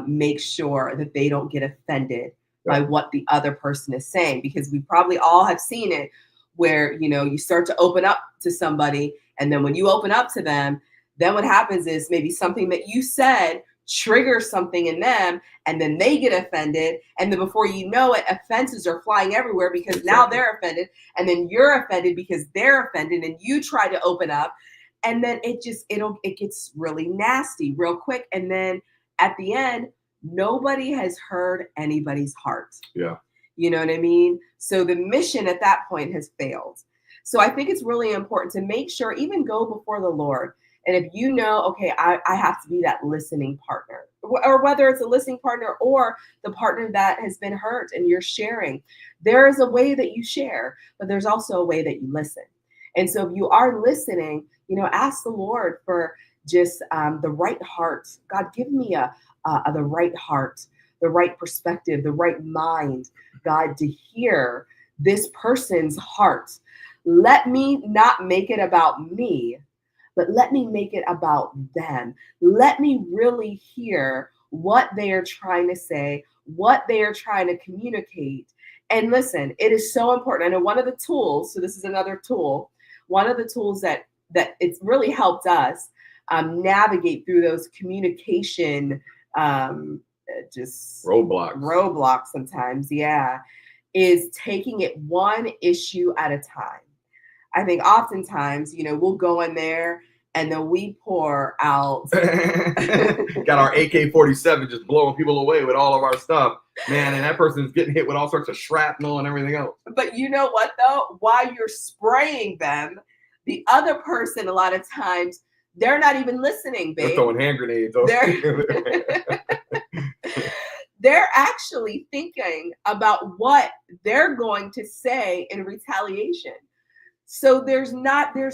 make sure that they don't get offended by what the other person is saying, because we probably all have seen it where, you start to open up to somebody, and then when you open up to them, then what happens is maybe something that you said triggers something in them, and then they get offended, and then before you know it, offenses are flying everywhere because now they're offended, and then you're offended because they're offended, and you try to open up, and then it gets really nasty real quick, and then at the end, nobody has heard anybody's heart. Yeah. You know what I mean? So the mission at that point has failed. So I think it's really important to make sure, even go before the Lord. And if you know, okay, I have to be that listening partner, or whether it's a listening partner or the partner that has been hurt and you're sharing, there is a way that you share, but there's also a way that you listen. And so if you are listening, ask the Lord for just the right heart. God, give me the right heart, the right perspective, the right mind, God, to hear this person's heart. Let me not make it about me, but let me make it about them. Let me really hear what they are trying to say, what they are trying to communicate. And listen, it is so important. I know one of the tools, so this is another tool, one of the tools that it's really helped us navigate through those communication just roadblocks sometimes, is taking it one issue at a time. I think oftentimes, we'll go in there and then we pour out. Got our AK-47 just blowing people away with all of our stuff, man. And that person's getting hit with all sorts of shrapnel and everything else. But you know what, though? While you're spraying them, the other person, a lot of times, they're not even listening, babe. They're throwing hand grenades. They're actually thinking about what they're going to say in retaliation. So there's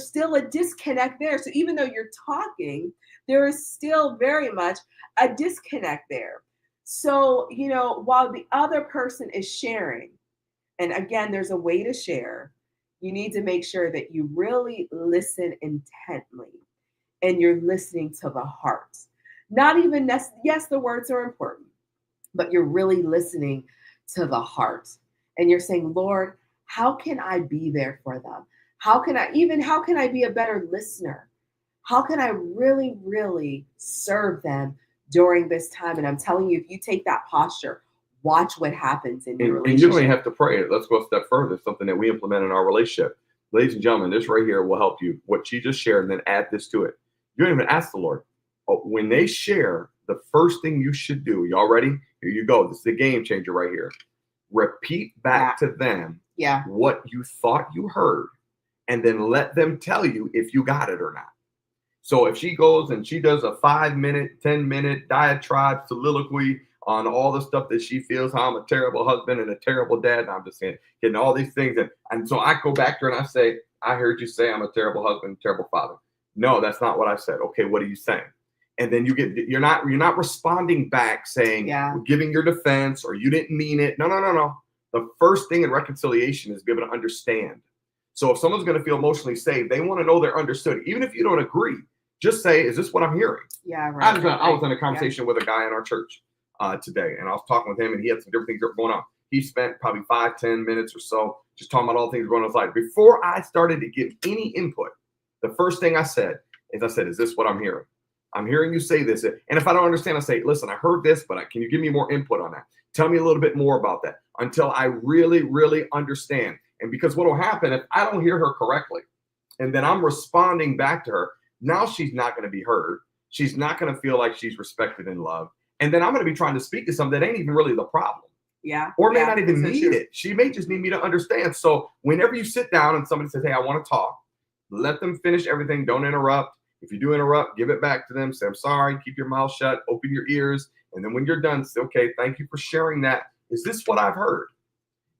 still a disconnect there. So even though you're talking, there is still very much a disconnect there. So, while the other person is sharing, and again, there's a way to share, you need to make sure that you really listen intently and you're listening to the heart. Not even yes, the words are important, but you're really listening to the heart. And you're saying, Lord, how can I be there for them? How can I be a better listener? How can I really, really serve them during this time? And I'm telling you, if you take that posture, watch what happens in your relationship. And you don't even have to pray. Let's go a step further. Something that we implement in our relationship. Ladies and gentlemen, this right here will help you. What she just shared, and then add this to it. You don't even ask the Lord. When they share, the first thing you should do, y'all ready? Here you go. This is the game changer right here. Repeat back to them what you thought you heard, and then let them tell you if you got it or not. So if she goes and she does a 5-minute, 10-minute diatribe soliloquy on all the stuff that she feels, how I'm a terrible husband and a terrible dad, and I'm just saying, getting all these things. And so I go back to her and I say, I heard you say I'm a terrible husband, terrible father. No, that's not what I said. Okay, what are you saying? And then you're not responding back saying, giving your defense or you didn't mean it. No. The first thing in reconciliation is be able to understand. So if someone's going to feel emotionally safe, they want to know they're understood. Even if you don't agree, just say, is this what I'm hearing? Yeah, right. I was in a conversation with a guy in our church today, and I was talking with him, and he had some different things that were going on. He spent probably 5-10 minutes or so just talking about all the things going on in his life. Before I started to give any input, the first thing I said, is this what I'm hearing? I'm hearing you say this. And if I don't understand, I say, listen, I heard this, but can you give me more input on that? Tell me a little bit more about that until I really, really understand. And because what will happen if I don't hear her correctly, and then I'm responding back to her, now she's not going to be heard. She's not going to feel like she's respected and loved. And then I'm going to be trying to speak to something that ain't even really the problem. Yeah. Or may not even need it. She may just need me to understand. So whenever you sit down and somebody says, hey, I want to talk, let them finish everything. Don't interrupt. If you do interrupt, give it back to them. Say, I'm sorry. Keep your mouth shut. Open your ears. And then when you're done, say, okay, thank you for sharing that. Is this what I've heard?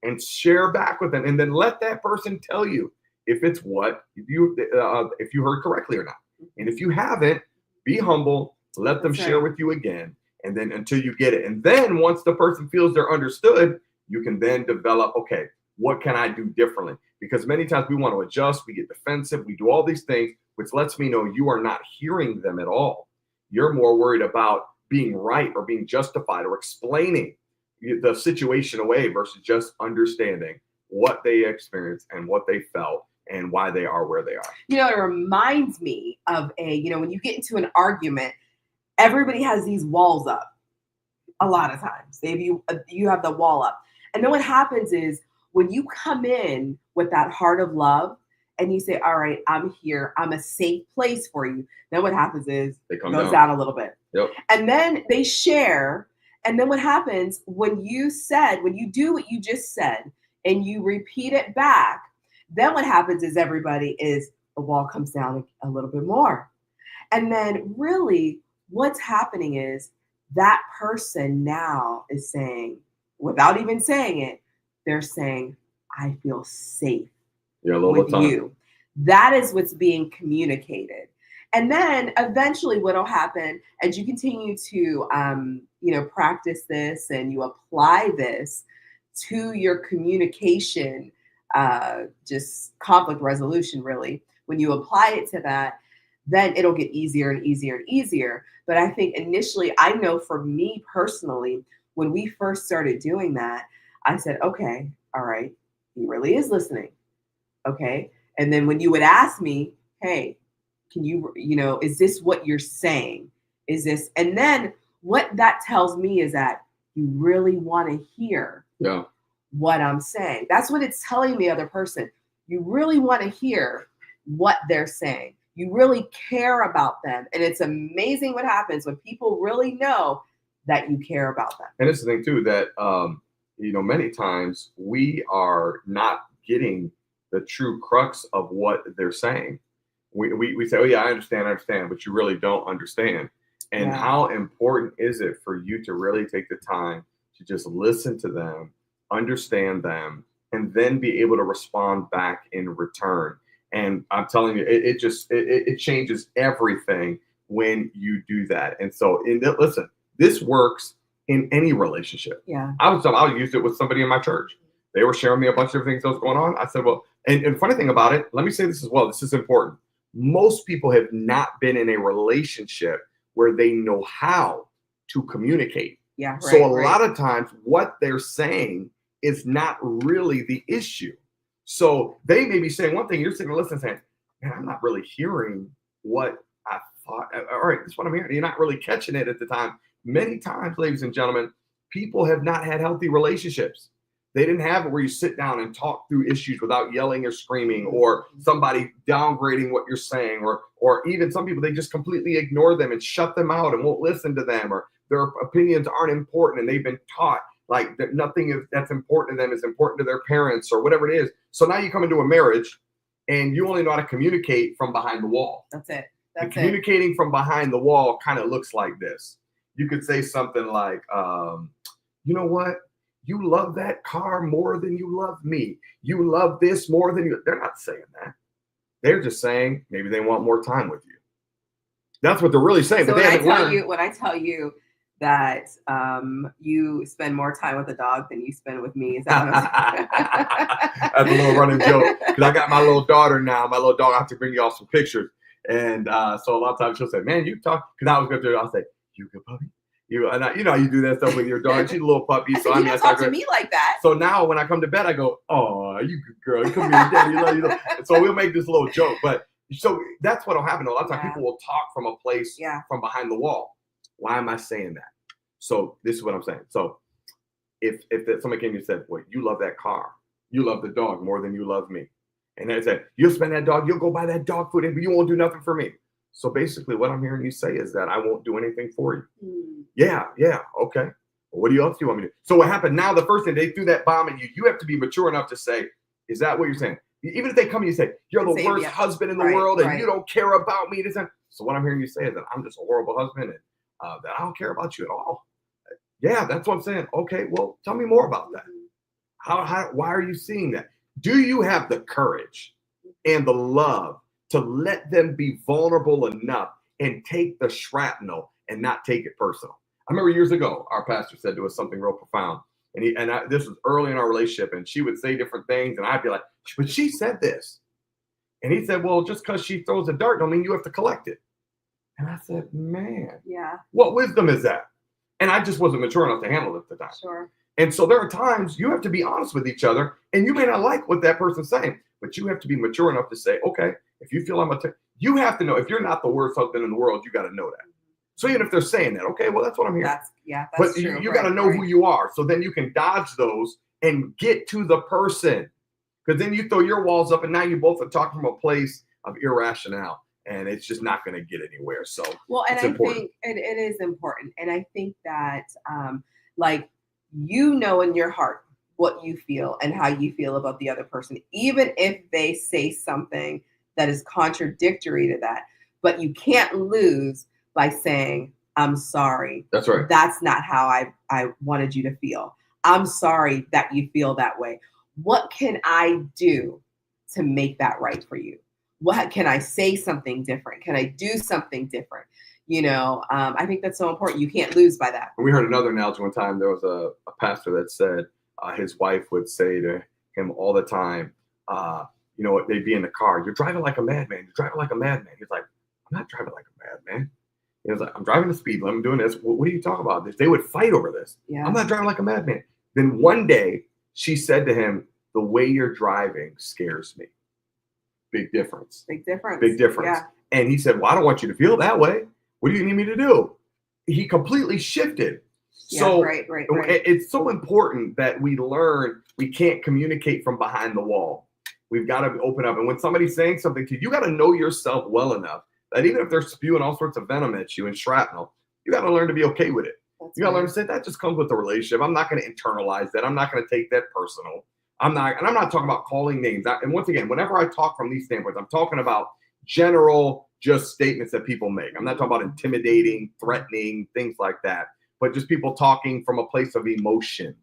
And share back with them. And then let that person tell you if it's if you heard correctly or not. And if you haven't, be humble. Let them share with you again. And then until you get it. And then once the person feels they're understood, you can then develop, okay, what can I do differently? Because many times we want to adjust, we get defensive, we do all these things, which lets me know you are not hearing them at all. You're more worried about being right or being justified or explaining the situation away versus just understanding what they experienced and what they felt and why they are where they are. You know, it reminds me of when you get into an argument, everybody has these walls up a lot of times. You have the wall up. And then what happens is when you come in with that heart of love and you say, all right, I'm here. I'm a safe place for you. Then what happens is it goes down a little bit. Yep. And then they share. And then what happens when you do what you just said and you repeat it back, then what happens is the wall comes down a little bit more. And then really what's happening is that person now is saying, without even saying it, they're saying, I feel safe with you. That is what's being communicated. And then eventually what will happen as you continue to, practice this and you apply this to your communication, just conflict resolution, really, when you apply it to that, then it'll get easier and easier and easier. But I think initially, I know for me personally, when we first started doing that, I said, okay, all right, he really is listening. Okay. And then when you would ask me, hey, can you, is this what you're saying? Is this, and then what that tells me is that you really want to hear what I'm saying. That's what it's telling the other person. You really want to hear what they're saying. You really care about them. And it's amazing what happens when people really know that you care about them. And it's the thing too, that, many times we are not getting the true crux of what they're saying. We say, oh yeah, I understand, but you really don't understand. And how important is it for you to really take the time to just listen to them, understand them, and then be able to respond back in return? And I'm telling you, it changes everything when you do that. And so, listen, this works in any relationship. Yeah. I used it with somebody in my church. They were sharing me a bunch of things that was going on. I said, well, and funny thing about it, let me say this as well. This is important. Most people have not been in a relationship where they know how to communicate. Yeah. Right, so a lot of times what they're saying is not really the issue. So they may be saying one thing, you're sitting there listening saying, man, I'm not really hearing what I thought. All right, that's what I'm hearing. You're not really catching it at the time. Many times, ladies and gentlemen, people have not had healthy relationships. They didn't have it where you sit down and talk through issues without yelling or screaming or somebody downgrading what you're saying, or even some people, they just completely ignore them and shut them out and won't listen to them, or their opinions aren't important and they've been taught like that nothing that's important to them is important to their parents or whatever it is. So now you come into a marriage and you only know how to communicate from behind the wall. That's it. And That's it. communicating from behind the wall kind of looks like this. You could say something like, you know what? You love that car more than you love me. You love this more than you. They're not saying that. They're just saying maybe they want more time with you. That's what they're really saying. So but they haven't learned. when I tell you that you spend more time with a dog than you spend with me, is that what I'm That's a little running joke. Because I got my little daughter now. My little dog, I have to bring y'all some pictures. And so a lot of times she'll say, man, you talk. Because I was going to, I'll say, you good puppy? You know, you do that stuff with your dog. She's a little puppy. So you don't talk to me like that. So now when I come to bed, I go, oh, you good girl. Come here, daddy. You know. So we'll make this little joke. But so that's what'll happen. A lot of times people will talk from a place from behind the wall. Why am I saying that? So this is what I'm saying. So if somebody came and said, well, you love that car. You love the dog more than you love me. And they said, you'll spend that dog, you'll go buy that dog food, but you won't do nothing for me. So basically what I'm hearing you say is that I won't do anything for you. Yeah, okay. Well, what else do you want me to do? So what happened now, the first thing they threw that bomb at you, you have to be mature enough to say, is that what you're saying? Even if they come and you say, you're the worst husband in the world and you don't care about me. So what I'm hearing you say is that I'm just a horrible husband and that I don't care about you at all. Yeah, that's what I'm saying. Okay, well, tell me more about that. Why are you seeing that? Do you have the courage and the love to let them be vulnerable enough and take the shrapnel and not take it personal? I remember years ago, our pastor said to us something real profound. And this was early in our relationship, and she would say different things, and I'd be like, but she said this. And he said, well, just because she throws a dart don't mean you have to collect it. And I said, man, what wisdom is that? And I just wasn't mature enough to handle it at the time. Sure. And so there are times you have to be honest with each other, and you may not like what that person's saying, but you have to be mature enough to say, okay, if you feel you have to know if you're not the worst husband in the world, you got to know that. So even if they're saying that, okay, well, that's what I'm hearing. That's but true. you got to know who you are. So then you can dodge those and get to the person. Because then you throw your walls up and now you both are talking from a place of irrationality. And it's just not going to get anywhere. So and I think it is important. And I think that like you know in your heart what you feel and how you feel about the other person, even if they say something that is contradictory to that, but you can't lose by saying, I'm sorry. That's right. That's not how I wanted you to feel. I'm sorry that you feel that way. What can I do to make that right for you? What can I say something different? Can I do something different? You know, I think that's so important. You can't lose by that. We heard another analogy one time. There was a pastor that said his wife would say to him all the time, you know, they'd be in the car. You're driving like a madman. You're driving like a madman. He's like, I'm not driving like a madman. He was like, I'm driving the speed limit. I'm doing this. What are you talking about? They would fight over this. Yeah. I'm not driving like a madman. Then one day she said to him, the way you're driving scares me. Big difference. Big difference. Big difference. Yeah. And he said, well, I don't want you to feel that way. What do you need me to do? He completely shifted. Yeah, so right. It's so important that we learn we can't communicate from behind the wall. We've got to open up. And when somebody's saying something to you, you got to know yourself well enough that even if they're spewing all sorts of venom at you and shrapnel, you got to learn to be okay with it. You got to learn to say that just comes with the relationship. I'm not going to internalize that. I'm not going to take that personal. I'm not talking about calling names. And once again, whenever I talk from these standpoints, I'm talking about general just statements that people make. I'm not talking about intimidating, threatening, things like that, but just people talking from a place of emotion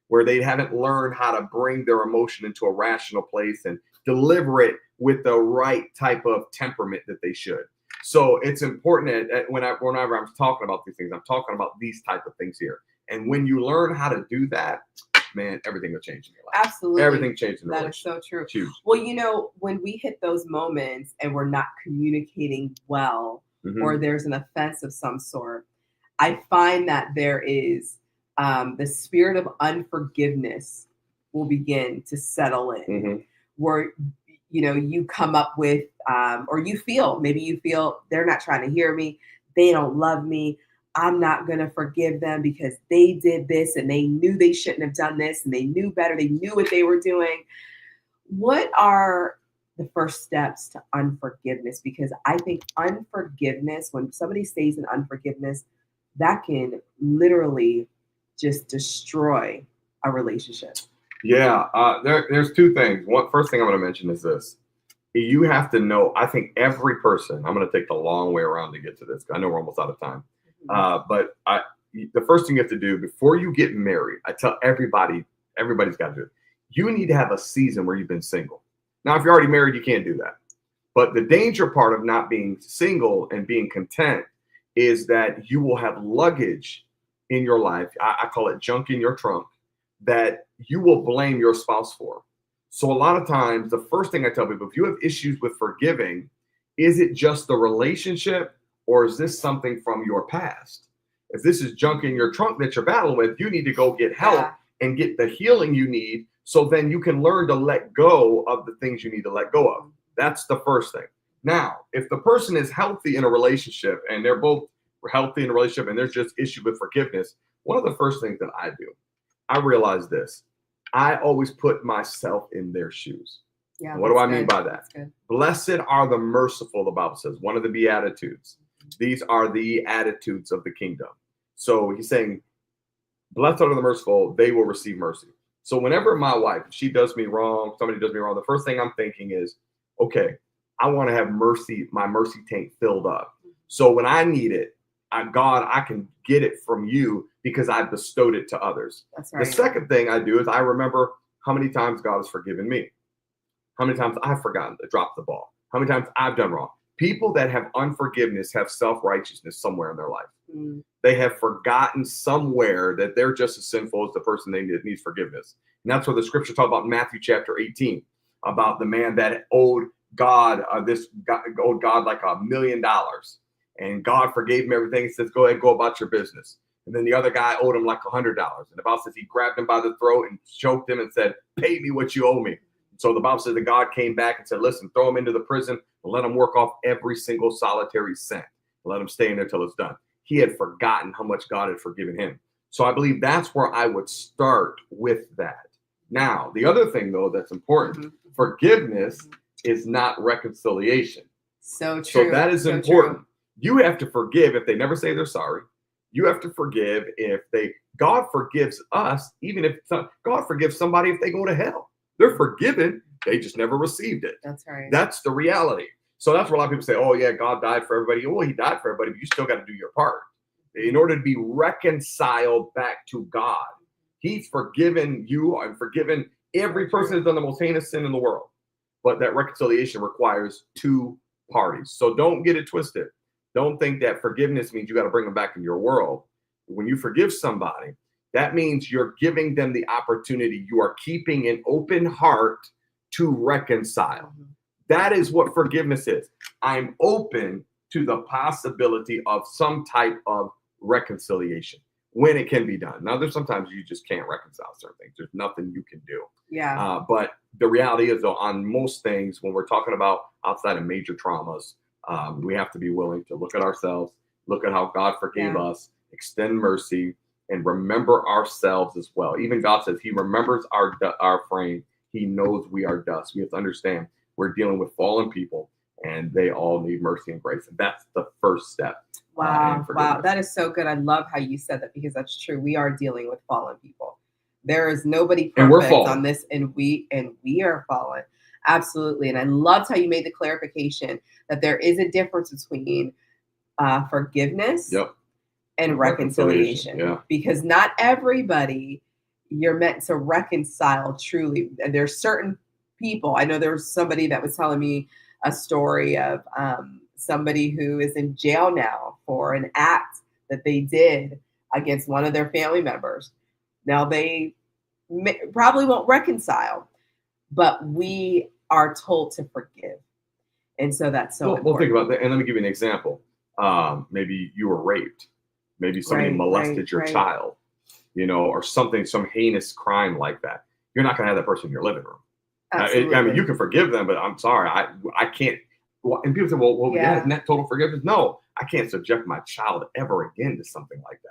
where they haven't learned how to bring their emotion into a rational place and deliver it with the right type of temperament that they should. So it's important that whenever I'm talking about these things, I'm talking about these type of things here. And when you learn how to do that, man, everything will change in your life. Absolutely. Everything changes in the relationship. That is so true. It's huge. Well, you know, when we hit those moments and we're not communicating well, or there's an offense of some sort, I find that there is the spirit of unforgiveness will begin to settle in, where, you know, you come up with, or maybe you feel they're not trying to hear me. They don't love me. I'm not going to forgive them because they did this and they knew they shouldn't have done this and they knew better. They knew what they were doing. What are the first steps to unforgiveness? Because I think unforgiveness, when somebody stays in unforgiveness, that can literally just destroy a relationship. Yeah, there's two things. First thing I'm going to mention is this. You have to know, I think every person, I'm going to take the long way around to get to this. I know we're almost out of time. But the first thing you have to do before you get married, I tell everybody's got to do it. You need to have a season where you've been single. Now, if you're already married, you can't do that. But the danger part of not being single and being content is that you will have luggage in your life. I call it junk in your trunk that you will blame your spouse for. So a lot of times, the first thing I tell people, if you have issues with forgiving, is it just the relationship or is this something from your past? If this is junk in your trunk that you're battling with, you need to go get help and get the healing you need so then you can learn to let go of the things you need to let go of. That's the first thing. Now, if the person is healthy in a relationship and they're both healthy in a relationship and there's just issue with forgiveness, one of the first things that I do, I realize this. I always put myself in their shoes. Yeah. What do I mean by that? That's good. Blessed are the merciful, the Bible says, one of the Beatitudes. These are the attitudes of the kingdom. So he's saying, blessed are the merciful, they will receive mercy. So whenever my wife, she does me wrong, somebody does me wrong, the first thing I'm thinking is, okay, I want to have mercy, my mercy tank filled up. So when I need it, God, I can get it from you because I bestowed it to others. That's right. The second thing I do is I remember how many times God has forgiven me. How many times I've forgotten to drop the ball. How many times I've done wrong. People that have unforgiveness have self-righteousness somewhere in their life. They have forgotten somewhere that they're just as sinful as the person that needs forgiveness. And that's what the scripture talks about in Matthew chapter 18, about the man that owed God, owed God like $1 million. And God forgave him everything. He says, go ahead, go about your business. And then the other guy owed him like $100. And the Bible says he grabbed him by the throat and choked him and said, pay me what you owe me. So the Bible says that God came back and said, listen, throw him into the prison and let him work off every single solitary cent. Let him stay in there till it's done. He had forgotten how much God had forgiven him. So I believe that's where I would start with that. Now, the other thing, though, that's important, forgiveness is not reconciliation. So true. So that is important. True. You have to forgive if they never say they're sorry. You have to forgive if God forgives us, even if God forgives somebody if they go to hell. They're forgiven. They just never received it. That's right. That's the reality. So that's where a lot of people say, oh, yeah, God died for everybody. Well, he died for everybody, but you still got to do your part. In order to be reconciled back to God, he's forgiven you and forgiven every person who's done the most heinous sin in the world. But that reconciliation requires two parties. So don't get it twisted. Don't think that forgiveness means you got to bring them back into your world. When you forgive somebody, that means you're giving them the opportunity. You are keeping an open heart to reconcile. That is what forgiveness is. I'm open to the possibility of some type of reconciliation when it can be done. Now, there's sometimes you just can't reconcile certain things. There's nothing you can do. Yeah. But the reality is, though, on most things, when we're talking about outside of major traumas, we have to be willing to look at ourselves, look at how God forgave us, extend mercy, and remember ourselves as well. Even God says he remembers our frame. He knows we are dust. We have to understand we're dealing with fallen people, and they all need mercy and grace. And that's the first step. Wow. Wow. That is so good. I love how you said that because that's true. We are dealing with fallen people. There is nobody perfect on this, and we are fallen. Absolutely. And I loved how you made the clarification that there is a difference between forgiveness and reconciliation. Because not everybody you're meant to reconcile truly. And there's certain people. I know there was somebody that was telling me a story of somebody who is in jail now for an act that they did against one of their family members. Now, they probably won't reconcile, but we are told to forgive. And so that's so important. We'll think about that. And let me give you an example. Maybe you were raped. Maybe somebody molested your child, or something, some heinous crime like that. You're not going to have that person in your living room. I mean, you can forgive them, but I'm sorry, I can't. And people say, well, isn't that total forgiveness? No, I can't subject my child ever again to something like that.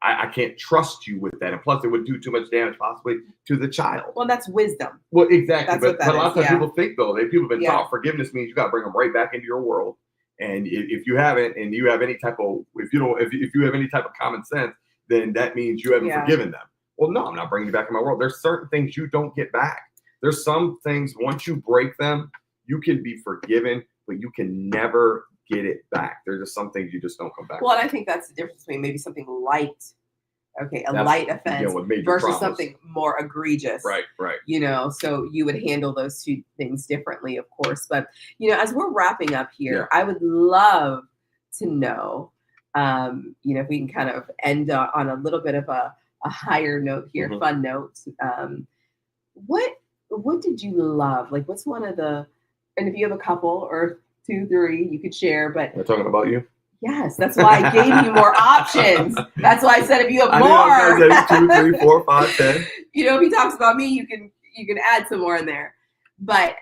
I can't trust you with that. And plus, it would do too much damage possibly to the child. Well, that's wisdom. Well, exactly. But a lot of times people think, though, people have been taught forgiveness means you got to bring them right back into your world. And if you haven't, and you have any type of, if you have any type of common sense, then that means you haven't forgiven them. Well, no, I'm not bringing you back in my world. There's certain things you don't get back. There's some things, once you break them, You can be forgiven, but you can never get it back. There's just some things you just don't come back. Well, and I think that's the difference between maybe something light, okay, That's, light offense with major versus traumas. something more egregious. Right. So you would handle those two things differently, of course. But, as we're wrapping up here, I would love to know, if we can kind of end on a little bit of a higher note here, fun note. What did you love? Like, what's one of the, and if you have a couple or 2, 3, you could share, but. We're talking about you? Yes, that's why I gave you more options. That's why I said if you have more. I know, 2, 3, 4, 5, 10. If he talks about me, you can add some more in there. But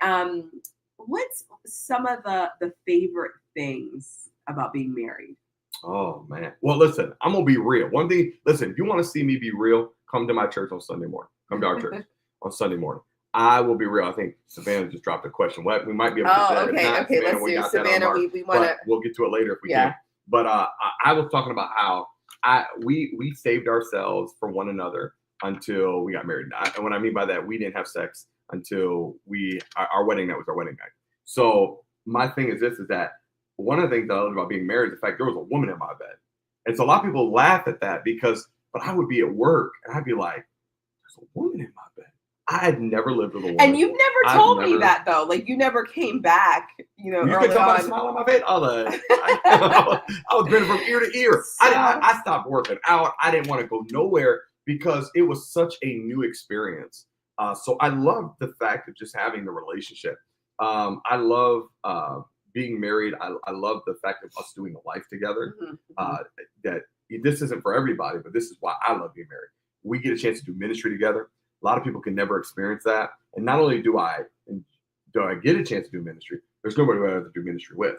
what's some of the favorite things about being married? Oh man. Well, listen, I'm gonna be real. One thing, listen, if you want to see me be real, come to my church on Sunday morning. Come to our church on Sunday morning. I will be real. I think Savannah just dropped a question. What we might be able to do that. Okay, let's do Savannah. We want to. We'll get to it later if we can. But I was talking about how we saved ourselves for one another until we got married. And what I mean by that, we didn't have sex until our wedding night was our wedding night. So my thing is this: is that one of the things that I loved about being married is the fact there was a woman in my bed. And so a lot of people laugh at that but I would be at work and I'd be like, there's a woman in my bed. I had never lived with a woman. And you've never told me that though. Like you never came back, you could tell by the smile on my face. I was grinning from ear to ear. I stopped working out. I didn't want to go nowhere because it was such a new experience. So I love the fact of just having the relationship. I love being married. I love the fact of us doing a life together. That this isn't for everybody, but this is why I love being married. We get a chance to do ministry together. A lot of people can never experience that. And not only do I get a chance to do ministry, there's nobody who I have to do ministry with.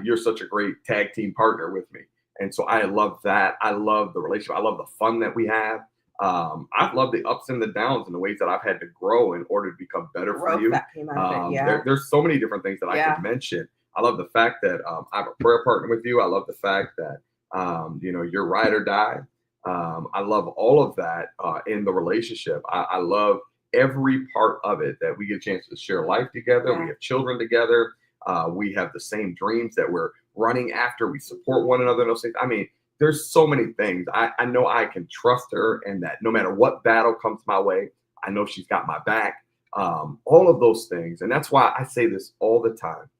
You're such a great tag team partner with me. And so I love that. I love the relationship. I love the fun that we have. I've loved the ups and the downs and the ways that I've had to grow in order to become better for you. There's so many different things that I can mention. I love the fact that I have a prayer partner with you. I love the fact that, you're ride or die. I love all of that in the relationship. I love every part of it, that we get a chance to share life together. We have children together. We have the same dreams that we're running after. We support one another. Those things. I mean, there's so many things. I know I can trust her, and that no matter what battle comes my way, I know she's got my back. All of those things. And that's why I say this all the time.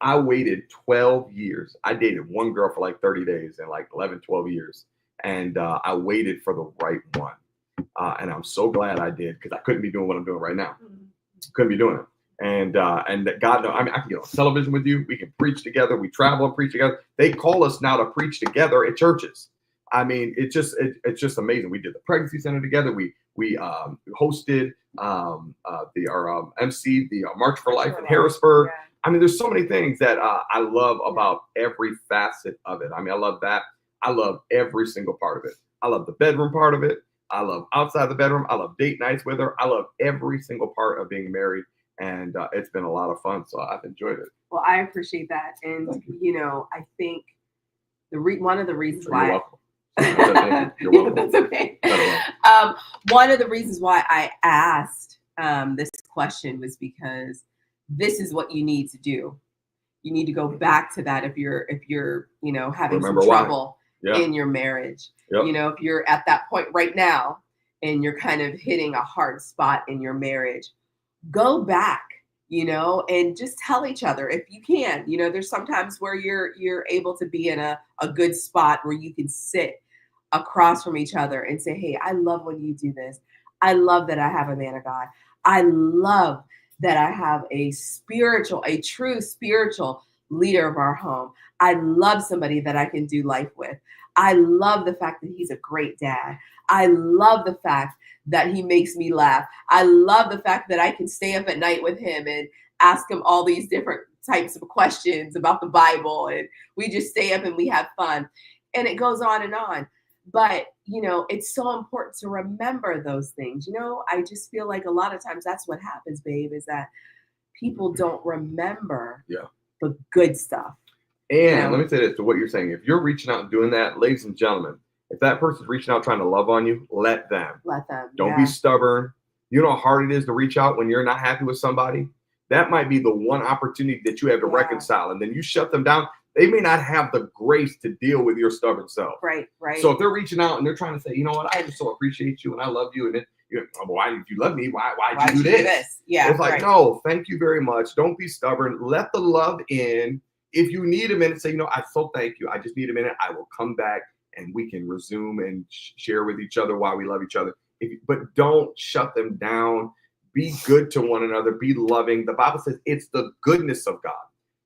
I waited 12 years. I dated one girl for like 30 days and like 11, 12 years. And I waited for the right one. And I'm so glad I did, because I couldn't be doing what I'm doing right now. Couldn't be doing it. And that God knows, I mean, I can get on television with you. We can preach together. We travel and preach together. They call us now to preach together at churches. I mean, it's just amazing. We did the pregnancy center together. We hosted MC the March for Life in Harrisburg. Yeah. I mean, there's so many things that I love about every facet of it. I mean, I love that. I love every single part of it. I love the bedroom part of it. I love outside the bedroom. I love date nights with her. I love every single part of being married. And it's been a lot of fun. So I've enjoyed it. Well, I appreciate that. And, I think one of the reasons why. You're welcome. You're welcome. That's okay. One of the reasons why I asked this question was because this is what you need to do. You need to go back to that if you're having some trouble in your marriage. Yep. If you're at that point right now and you're kind of hitting a hard spot in your marriage, go back, and just tell each other if you can. There's sometimes where you're able to be in a good spot where you can sit across from each other and say, hey, I love when you do this. I love that I have a man of God. I love that I have a true spiritual leader of our home. I love somebody that I can do life with. I love the fact that he's a great dad. I love the fact that he makes me laugh. I love the fact that I can stay up at night with him and ask him all these different types of questions about the Bible. And we just stay up and we have fun. And it goes on and on. But, it's so important to remember those things. I just feel like a lot of times that's what happens, babe, is that people don't remember the good stuff. And let me say this to what you're saying. If you're reaching out and doing that, ladies and gentlemen, if that person's reaching out trying to love on you, let them. Let them. Don't be stubborn. You know how hard it is to reach out when you're not happy with somebody. That might be the one opportunity that you have to Yeah. reconcile, and then you shut them down. They may not have the grace to deal with your stubborn self. Right. So if they're reaching out and they're trying to say, you know what, I just so appreciate you and I love you, and then why did you love me? Why'd you do this? Yeah. It's like, no, thank you very much. Don't be stubborn. Let the love in. If you need a minute, say, I so thank you. I just need a minute. I will come back and we can resume and share with each other why we love each other. But don't shut them down. Be good to one another. Be loving. The Bible says it's the goodness of God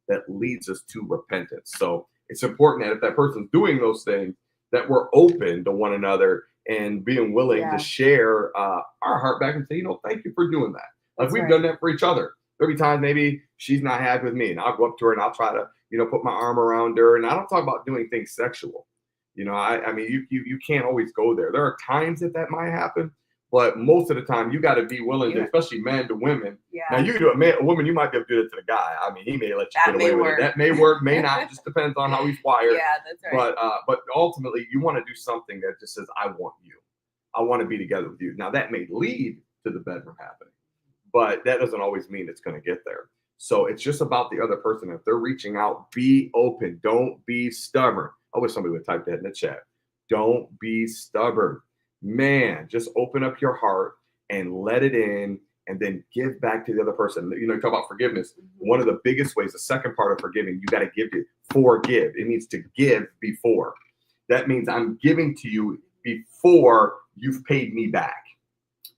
that leads us to repentance. So it's important that if that person's doing those things, that we're open to one another and being willing to share our heart back and say, thank you for doing that. Like we've done that for each other. There'll be times maybe she's not happy with me and I'll go up to her and I'll try to, put my arm around her. And I don't talk about doing things sexual. I mean, you can't always go there. There are times that might happen, but most of the time you got to be willing to, especially men to women. Yeah. Now you do a woman, you might be able to do it to the guy. I mean, he may let you get away with it. That may work, may not. Just depends on how he's wired. Yeah, that's right. But ultimately, you want to do something that just says, "I want you. I want to be together with you." Now that may lead to the bedroom happening, but that doesn't always mean it's going to get there. So it's just about the other person. If they're reaching out, be open. Don't be stubborn. I wish somebody would type that in the chat. Don't be stubborn. Man, just open up your heart and let it in and then give back to the other person. You talk about forgiveness. One of the biggest ways, the second part of forgiving, you got to forgive. It means to give before. That means I'm giving to you before you've paid me back.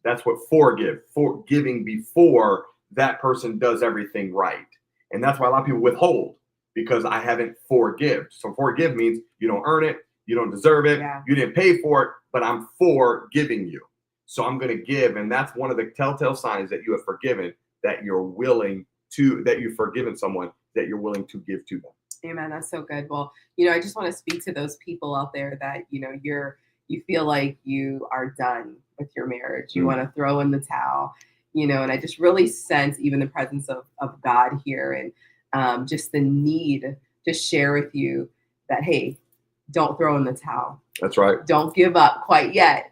That's what forgiving before that person does everything right. And that's why a lot of people withhold, because I haven't forgive. So forgive means you don't earn it, you don't deserve it, you didn't pay for it, but I'm forgiving you. So I'm going to give. And that's one of the telltale signs that you have forgiven, that you've forgiven someone, that you're willing to give to them. Amen. That's so good. Well, I just want to speak to those people out there that, you feel like you are done with your marriage. You want to throw in the towel, and I just really sense even the presence of God here, and just the need to share with you that, hey, don't throw in the towel. That's right. Don't give up quite yet.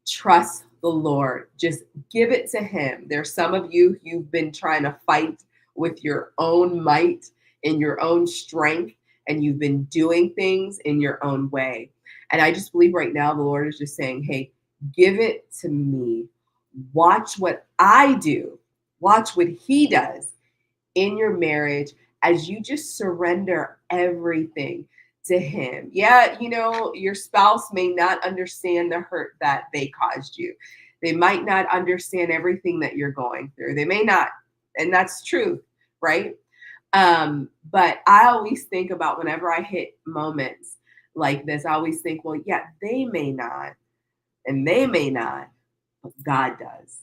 Trust the Lord. Just give it to him. There's some of you've been trying to fight with your own might and your own strength, and you've been doing things in your own way. And I just believe right now the Lord is just saying, hey, give it to me. Watch what I do. Watch what he does in your marriage as you just surrender everything to him. Yeah, your spouse may not understand the hurt that they caused you. They might not understand everything that you're going through. They may not, and that's true, right? But I always think about whenever I hit moments like this, I always think, well, yeah, they may not, and they may not, but God does.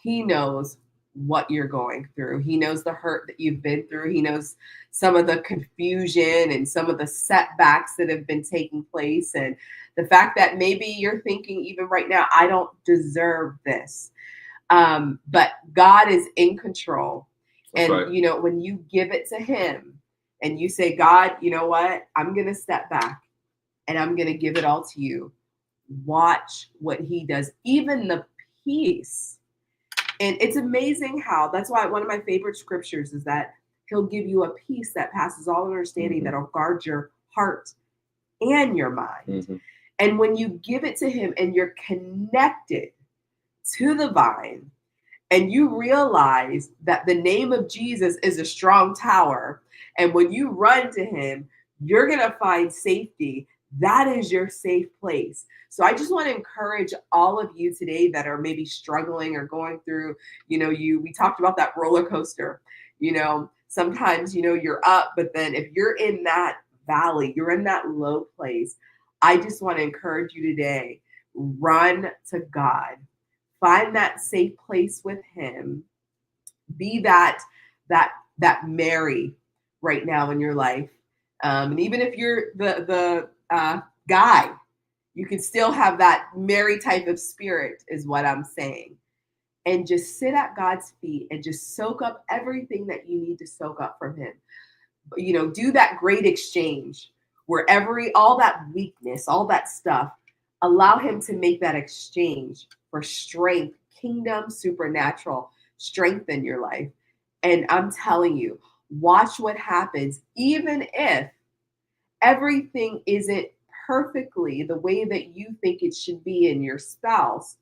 He knows what you're going through. He knows the hurt that you've been through. He knows some of the confusion and some of the setbacks that have been taking place. And the fact that maybe you're thinking even right now, I don't deserve this. But God is in control. That's and, right. When you give it to him and you say, God, you know what? I'm going to step back and I'm going to give it all to you. Watch what he does, even the peace. And it's amazing how, that's why one of my favorite scriptures is that he'll give you a peace that passes all understanding, that'll guard your heart and your mind. And when you give it to him and you're connected to the vine, and you realize that the name of Jesus is a strong tower, and when you run to him, you're going to find safety. That is your safe place. So I just want to encourage all of you today that are maybe struggling or going through, we talked about that roller coaster, sometimes, you're up, but then if you're in that valley, you're in that low place. I just want to encourage you today, run to God, find that safe place with him, be that Mary right now in your life. And even if you're the guy, you can still have that Mary type of spirit is what I'm saying. And just sit at God's feet and just soak up everything that you need to soak up from him. Do that great exchange where all that weakness, all that stuff, allow him to make that exchange for strength, kingdom, supernatural strength in your life. And I'm telling you, watch what happens, even if everything isn't perfectly the way that you think it should be in your spouse.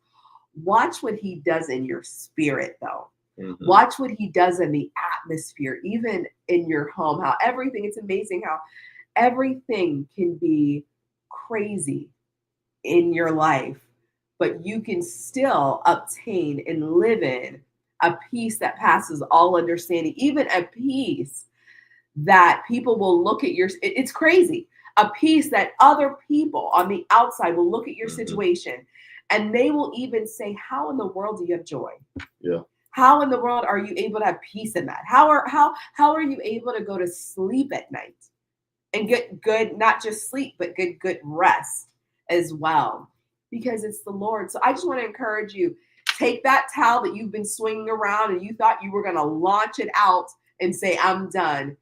Watch what he does in your spirit, though. Mhm. Watch what he does in the atmosphere, even in your home. How everything, it's amazing how everything can be crazy in your life, but you can still obtain and live in a peace that passes all understanding, even a peace that people will look at it's crazy. A peace that other people on the outside will look at your Mhm. situation and they will even say, how in the world do you have joy? Yeah. How in the world are you able to have peace in that? How are you able to go to sleep at night and get good, not just sleep, but good rest as well? Because it's the Lord. So I just want to encourage you, take that towel that you've been swinging around and you thought you were going to launch it out and say, I'm done.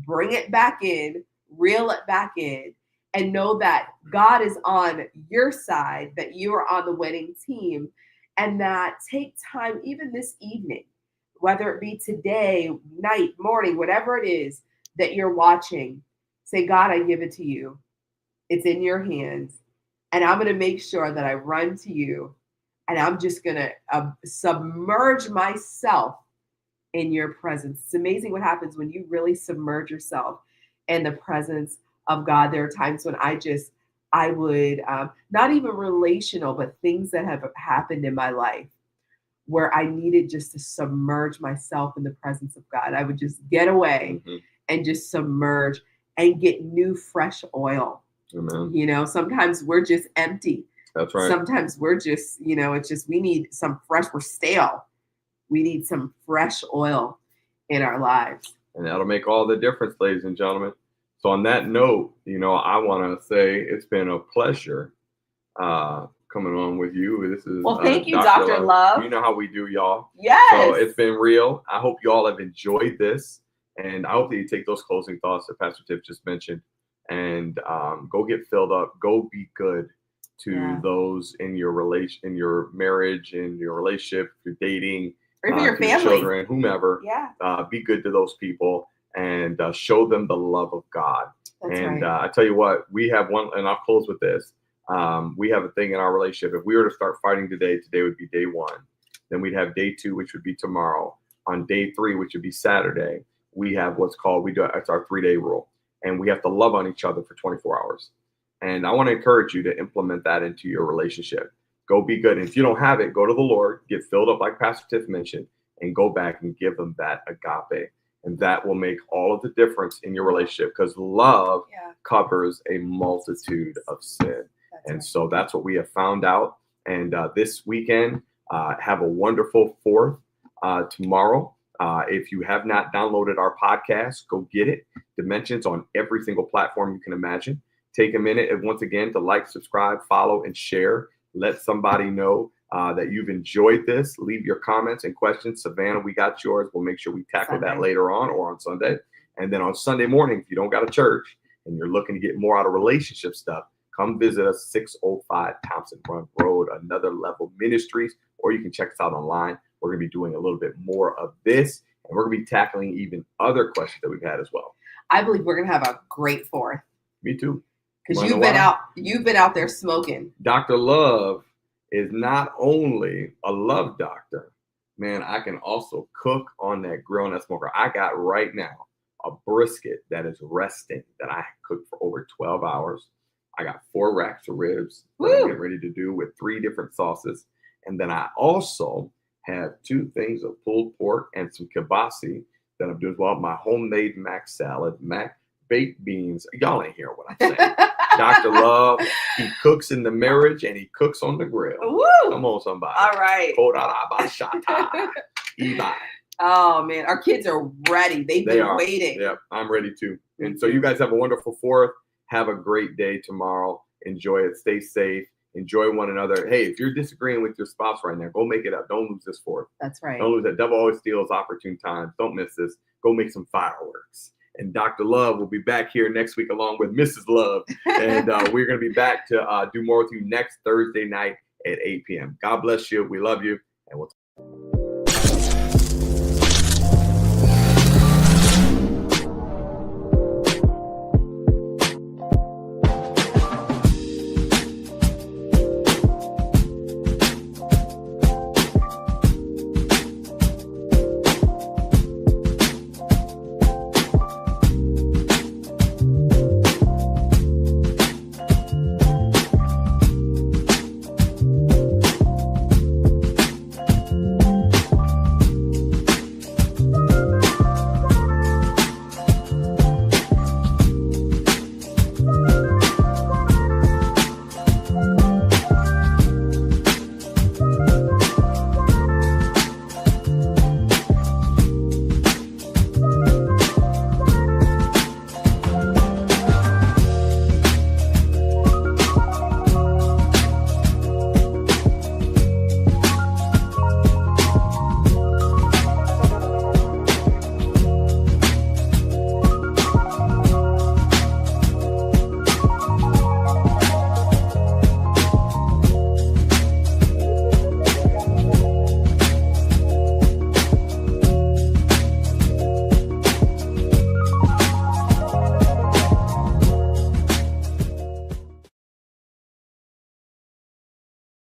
Bring it back in, reel it back in, and know that God is on your side, that you are on the winning team, and that take time, even this evening, whether it be today, night, morning, whatever it is that you're watching, say, God, I give it to you. It's in your hands. And I'm going to make sure that I run to you. And I'm just going to submerge myself in your presence. It's amazing what happens when you really submerge yourself in the presence of God. There are times when I would, not even relational, but things that have happened in my life where I needed just to submerge myself in the presence of God. I would just get away and just submerge and get new, fresh oil. Amen. You know, sometimes we're just empty. That's right. Sometimes we're just, it's just, we need some fresh, we're stale. We need some fresh oil in our lives. And that'll make all the difference, ladies and gentlemen. So on that note, I want to say it's been a pleasure coming on with you. This is thank you, Dr. Love. You know how we do, y'all. Yes. So it's been real. I hope you all have enjoyed this. And I hope that you take those closing thoughts that Pastor Tiff just mentioned and go get filled up. Go be good to those in your in your marriage, in your relationship, if you're dating, or even your to family, children, whomever. Yeah. Be good to those people and show them the love of God. That's and right. I tell you what, we have one, and I'll close with this. We have a thing in our relationship. If we were to start fighting today would be day 1. Then we'd have day 2, which would be tomorrow. On day 3, which would be Saturday, we have what's called, it's our 3-day rule. And we have to love on each other for 24 hours. And I want to encourage you to implement that into your relationship. Go be good. And if you don't have it, go to the Lord, get filled up like Pastor Tiff mentioned, and go back and give them that agape. And that will make all of the difference in your relationship, because love covers a multitude of sin. So that's what we have found out. And this weekend, have a wonderful 4th tomorrow. If you have not downloaded our podcast, go get it. Dimensions on every single platform you can imagine. Take a minute, and once again, to like, subscribe, follow, and share. Let somebody know that you've enjoyed this. Leave your comments and questions. Savannah, we got yours. We'll make sure we tackle that later on or on Sunday. And then on Sunday morning, if you don't got a church and you're looking to get more out of relationship stuff, come visit us, 605 Thompson Run Road, Another Level Ministries, or you can check us out online. We're going to be doing a little bit more of this, and we're going to be tackling even other questions that we've had as well. I believe we're going to have a great 4th. Me too. Because you've been out there smoking. Dr. Love is not only a love doctor, man, I can also cook on that grill and that smoker. I got right now a brisket that is resting that I cooked for over 12 hours. I got 4 racks of ribs that I'm getting ready to do with 3 different sauces. And then I also have 2 things of pulled pork and some kielbasa that I'm doing as well. My homemade mac salad, baked beans. Y'all ain't hearing what I'm saying. Dr. Love, he cooks in the marriage and he cooks on the grill. Woo! Come on, somebody. All right. Oh, man. Our kids are ready. They've been waiting. Yeah, I'm ready too. And so you guys have a wonderful 4th. Have a great day tomorrow. Enjoy it. Stay safe. Enjoy one another. Hey, if you're disagreeing with your spouse right now, go make it up. Don't lose this 4th. That's right. Don't lose that. Devil always steals opportune times. Don't miss this. Go make some fireworks. And Dr. Love will be back here next week along with Mrs. Love. And we're going to be back to do more with you next Thursday night at 8 p.m. God bless you. We love you. And we'll